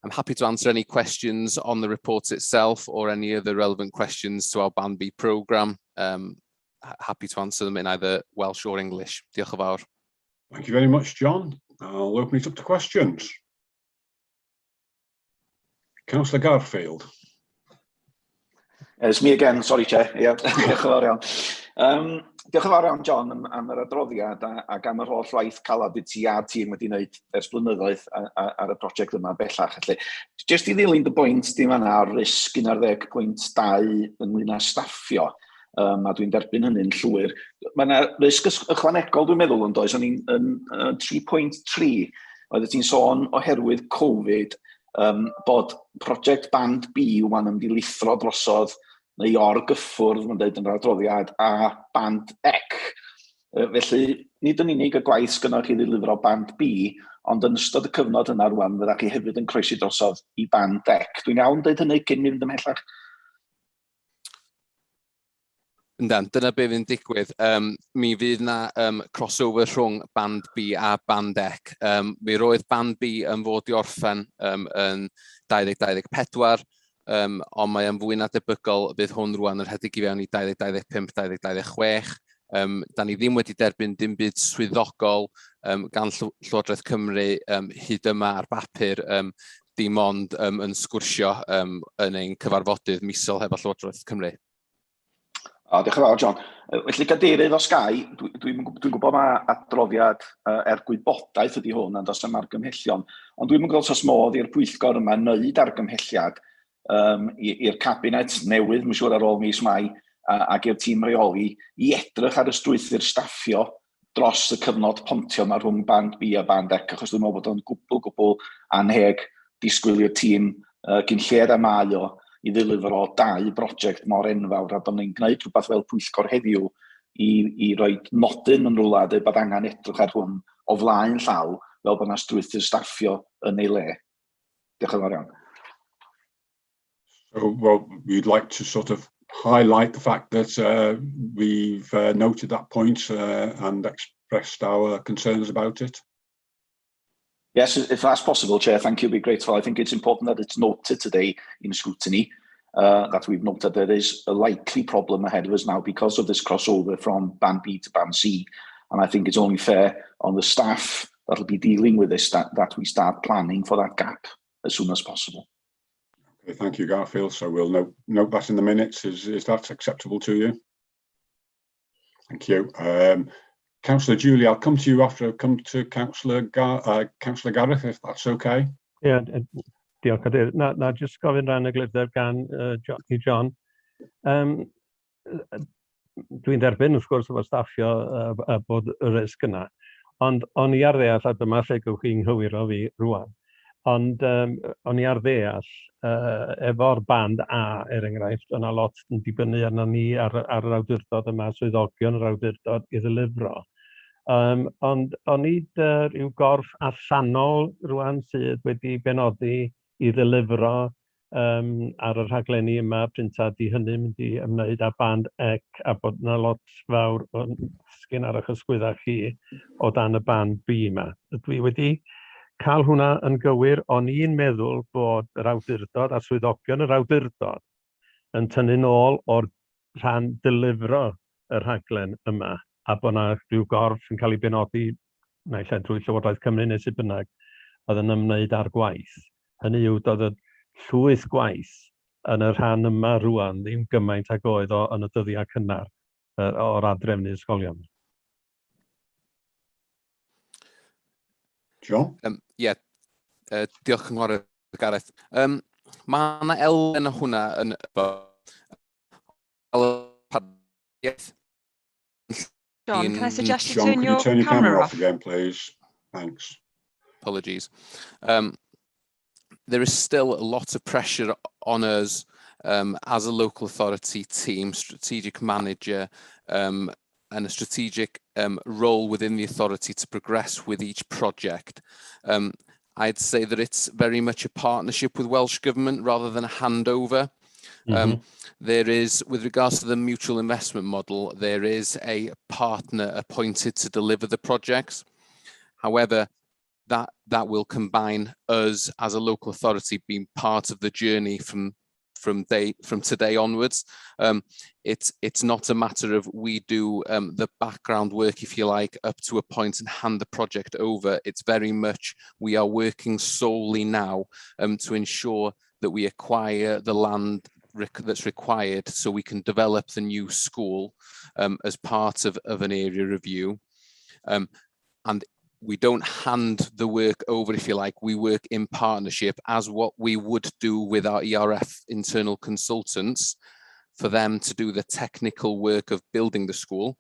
Speaker 15: I'm happy to answer any questions on the report itself or any other relevant questions to our Band B programme. Happy to answer them in either Welsh or English. Diolch yn fawr.
Speaker 2: Thank you very much, John. I'll open it up to questions. Councillor Garfield.
Speaker 3: It's me again, sorry Chair. Yeah. Diolch yn fawr iawn. Diolch yn fawr iawn John am yr adroddiad ac am yr holl waith calad i ti a'r tîm wedi wneud ers blynyddoedd ar y prosiect yma bellach. Jyst i ddilyn y bwynt dim yna ar risg 11.2 ynglyn â staffio, a dwi'n derbyn hynny'n llwyr. Mae yna risg ychwanegol dwi'n meddwl yn does, o'n i'n 3.3 oedd ti'n sôn oherwydd Covid, bod prosiect Band B wan yn dilithro drosodd neu o'r gyffwrdd, mae'n dweud yn yr adroddiad, a Band Ec. Felly, nid yn unig y gwaith sgynnoch chi ddilifro Band B, ond yn ystod y cyfnod yna rwan, fyddach chi hefyd yn croesi drosodd i Band Ec. Dwi'n iawn dweud hynny cyn mynd ymhellach?
Speaker 15: Dyna be fydd yn digwydd. Mi fydd yna crossover rhwng Band B a Band Ec. Mi roedd Band B yn fod i orffen yn 2024, ond mae yn fwy na debygol bydd hwn rwan yn rhedeg i fewn i 2025-2026. Da ni ddim wedi derbyn dim byd swyddogol gan Llywodraeth Cymru hyd yma ar bapur, dim ond yn sgwrsio yn ein cyfarfodydd misol hefo Llywodraeth Cymru.
Speaker 3: Diolch yn fawr, John. Felly, gadeirydd o Sky, dwi'n gwybod mae adroddiad gwybodaeth ydy hwn yn dos am argymhellion, ond dwi'n gwybod os modd i'r Pwyllgor yma wneud argymhelliad i'r cabinet newydd, mae'n siŵr ar ôl mis Mai, ac i'r tîm reoli, i edrych ar y strwythur staffio dros y cyfnod pontio yma rhwng band B a band C, achos dwi'n meddwl bod o'n gwbl anheg disgwyl i'r tîm gyn lle'r ymau o i ddilifro 2 brosiect mor enfawr, a bod ni'n gwneud rhywbeth fel Pwyllgor heddiw i roi nodyn yn rhywle dweud bod angen edrych ar hwn o flaen llaw, fel bod yna strwythur staffio yn ei le. Diolch yn fawr iawn.
Speaker 2: So, well, we'd like to sort of highlight the fact that we've noted that point and expressed our concerns about it.
Speaker 3: Yes, if that's possible, Chair, thank you, be grateful. I think it's important that it's noted today in scrutiny, that we've noted there is a likely problem ahead of us now because of this crossover from Band B to Band C. And I think it's only fair on the staff that'll be dealing with this that we start planning for that gap as soon as possible.
Speaker 2: Okay, thank you, Garfield. So we'll note that in the minutes. Is that acceptable to you? Thank you. Councillor Julie, I'll come to you after I've come to Councillor Gareth, if that's okay.
Speaker 5: Yeah, diolch Cadeirydd. Na jyst gofyn rhan y glyder gan John. Dwi'n derbyn wrth gwrs efo staffio bod y risg yna, ond o'n i ar ddeall, a dyma lle gewch chi'n nghywiro fi rwan, ond o'n i ar ddeall efo'r band A, enghraifft, yna lot yn dibynnu arno ni ar yr awdurdod yma, swyddogion yr awdurdod i ddilifro. Ond o'n i ryw gorff allanol rwan sydd wedi benodi i ddilifro ar y rhaglenni yma pryntad i hynny mynd i ymwneud â band ec a bod yna lot fawr o'n sgyn ar eich ysgwyddau chi o dan y band B yma. Dwi wedi cael hwnna yn gywir, o'n i'n meddwl bod yr awdurdod a swyddogion yr awdurdod yn tynnu nôl o'r rhan dilifro y rhaglen yma, a bod yna rhyw gorff yn cael ei benodi, naill ai drwy Llywodraeth Cymru neu sut bynnag, oedd yn ymwneud â'r gwaith. Hynny yw, doedd y llwyth gwaith yn y rhan yma rwan ddim gymaint ag oedd o yn y dyddiau cynnar o'r adrefnu ysgolion.
Speaker 2: John?
Speaker 15: Diolch yn fawr, Gareth. Mae yna elfen o hwnna yn...
Speaker 1: John, can I suggest you
Speaker 2: John,
Speaker 1: turn
Speaker 2: can you turn your
Speaker 1: camera
Speaker 2: camera
Speaker 1: off?
Speaker 2: off again, please? Thanks.
Speaker 15: Apologies. There is still a lot of pressure on us as a local authority team, strategic manager, and a strategic role within the authority to progress with each project. I'd say that it's very much a partnership with Welsh Government rather than a handover. There is, with regards to the mutual investment model, there is a partner appointed to deliver the projects. However, that will combine us as a local authority being part of the journey from today onwards. It's not a matter of we do the background work, if you like, up to a point and hand the project over. It's very much we are working solely now to ensure that we acquire the land that's required so we can develop the new school as part of an area review. And we don't hand the work over, if you like. We work in partnership as what we would do with our ERF internal consultants for them to do the technical work of building the school.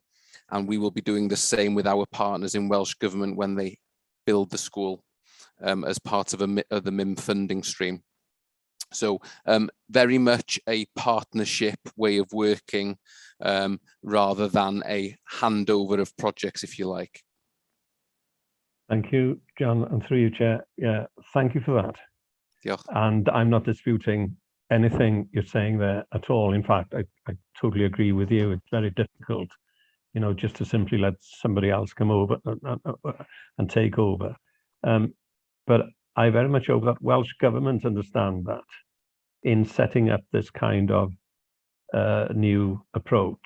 Speaker 15: And we will be doing the same with our partners in Welsh Government when they build the school as part of the MIM funding stream. So very much a partnership way of working rather than a handover of projects, if you like.
Speaker 5: Thank you, John, and through you, Chair. Yeah, thank you for that.
Speaker 15: Diolch.
Speaker 5: And I'm not disputing anything you're saying there at all. In fact, I totally agree with you. It's very difficult, you know, just to simply let somebody else come over and take over. But I very much hope that Welsh Government understand that in setting up this kind of new approach.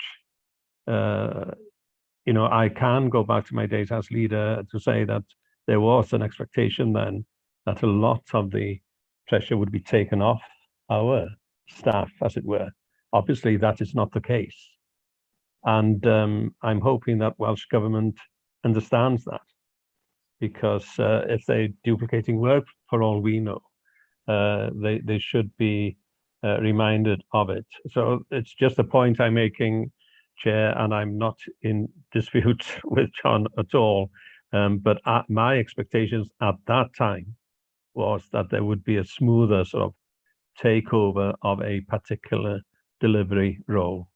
Speaker 5: You know, I can go back to my days as leader to say that there was an expectation then that a lot of the pressure would be taken off our staff, as it were. Obviously, that is not the case. And I'm hoping that Welsh Government understands that, because if they're duplicating work, for all we know, they should be reminded of it. So it's just a point I'm making Chair, and I'm not in dispute with John at all. But my expectations at that time was that there would be a smoother sort of takeover of a particular delivery role.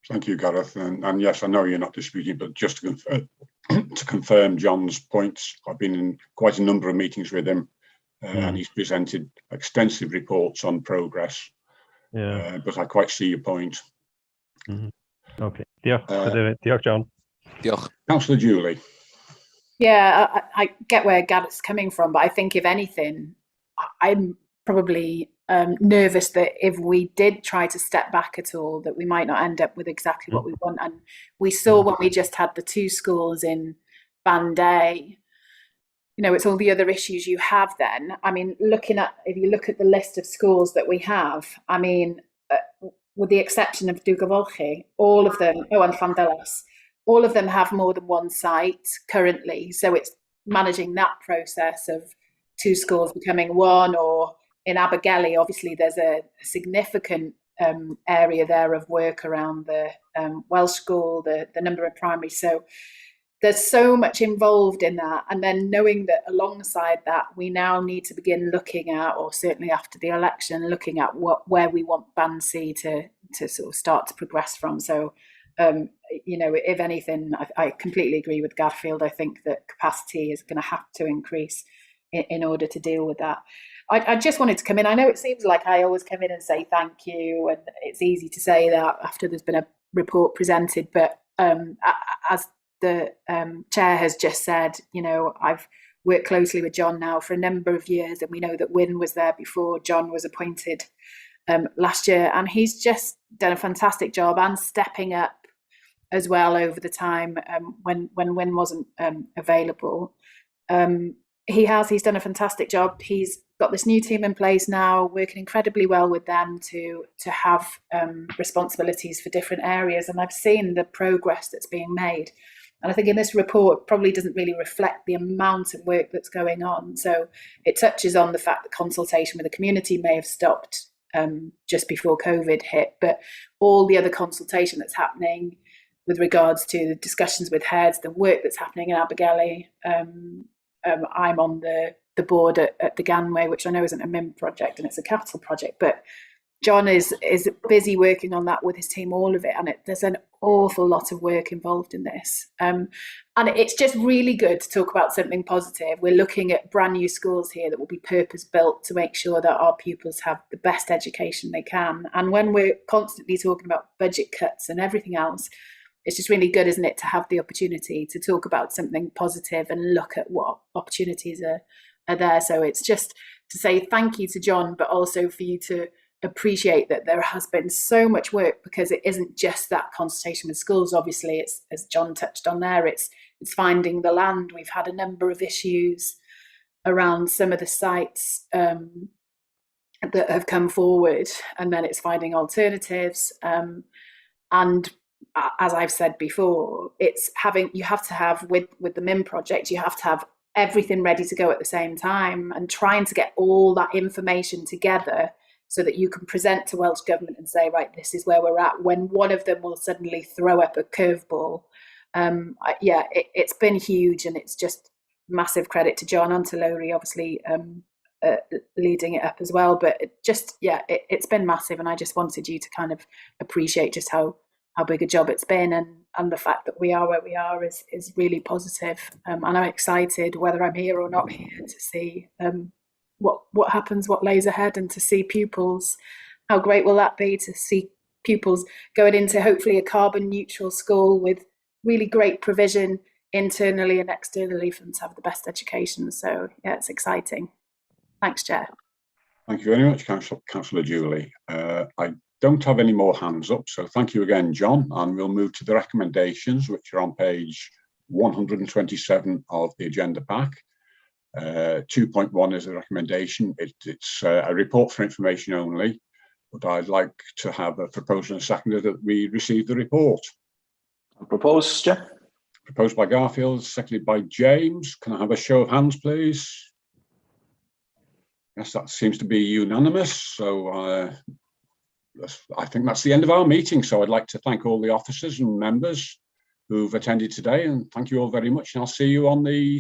Speaker 2: Thank you, Gareth. And yes, I know you're not disputing, but just to confirm John's points, I've been in quite a number of meetings with him, and he's presented extensive reports on progress.
Speaker 5: Yeah.
Speaker 2: But I quite see your point.
Speaker 5: Okay. Diolch, John.
Speaker 15: Diolch.
Speaker 2: Councillor Julie.
Speaker 7: Yeah, I get where Gareth's coming from, but I think if anything, I'm probably nervous that if we did try to step back at all, that we might not end up with exactly what we want. And we saw when we just had the 2 schools in Band A, you know, it's all the other issues you have then. I mean, if you look at the list of schools that we have, I mean, with the exception of Trosolwg, all of them, and Llandelas, all of them have more than one site currently. So it's managing that process of 2 schools becoming one, or in Abergele, obviously there's a significant area there of work around the Welsh school, the number of primary. So there's so much involved in that. And then knowing that alongside that, we now need to begin looking at, or certainly after the election, looking at where we want Band C to sort of start to progress from. So, you know, if anything, I completely agree with Garfield. I think that capacity is going to have to increase in order to deal with that. I just wanted to come in. I know it seems like I always come in and say thank you, and it's easy to say that after there's been a report presented, but as the chair has just said, you know, I've worked closely with John now for a number of years, and we know that Wyn was there before John was appointed last year, and he's just done a fantastic job and stepping up as well over the time when Wyn wasn't available. He's done a fantastic job. He's got this new team in place now, working incredibly well with them to have responsibilities for different areas, and I've seen the progress that's being made. And I think in this report probably doesn't really reflect the amount of work that's going on. So it touches on the fact that consultation with the community may have stopped just before COVID hit, but all the other consultation that's happening with regards to the discussions with heads, the work that's happening in Abergele. I'm on the board at the Ganway, which I know isn't a MIM project and it's a capital project, but John is busy working on that with his team, all of it, and there's an awful lot of work involved in this. And it's just really good to talk about something positive. We're looking at brand new schools here that will be purpose-built to make sure that our pupils have the best education they can. And when we're constantly talking about budget cuts and everything else, it's just really good, isn't it, to have the opportunity to talk about something positive and look at what opportunities are there. So it's just to say thank you to John, but also for you to appreciate that there has been so much work, because it isn't just that consultation with schools. Obviously, it's, as John touched on there, it's finding the land. We've had a number of issues around some of the sites that have come forward, and then it's finding alternatives. And as I've said before, you have to have with the MIM project, you have to have everything ready to go at the same time, and trying to get all that information together so that you can present to Welsh Government and say, right, this is where we're at, when one of them will suddenly throw up a curveball. It's been huge, and it's just massive credit to John Antilori, obviously leading it up as well. But it's been massive, and I just wanted you to kind of appreciate just how big a job it's been, and the fact that we are where we are is really positive. And I'm excited, whether I'm here or not here, to see what happens, what lays ahead, and to see pupils. How great will that be to see pupils going into hopefully a carbon neutral school with really great provision internally and externally for them to have the best education. So yeah, it's exciting. Thanks, Chair.
Speaker 2: Thank you very much, Councillor Julie. I don't have any more hands up, so thank you again, John, and we'll move to the recommendations, which are on page 127 of the agenda pack. 2.1 is a recommendation. It's a report for information only, but I'd like to have a proposal and a seconder that we receive the report.
Speaker 3: Proposed, Chair.
Speaker 2: Proposed by Garfield, seconded by James. Can I have a show of hands, please? Yes, that seems to be unanimous. So I think that's the end of our meeting. So I'd like to thank all the officers and members who've attended today, and thank you all very much. And I'll see you on the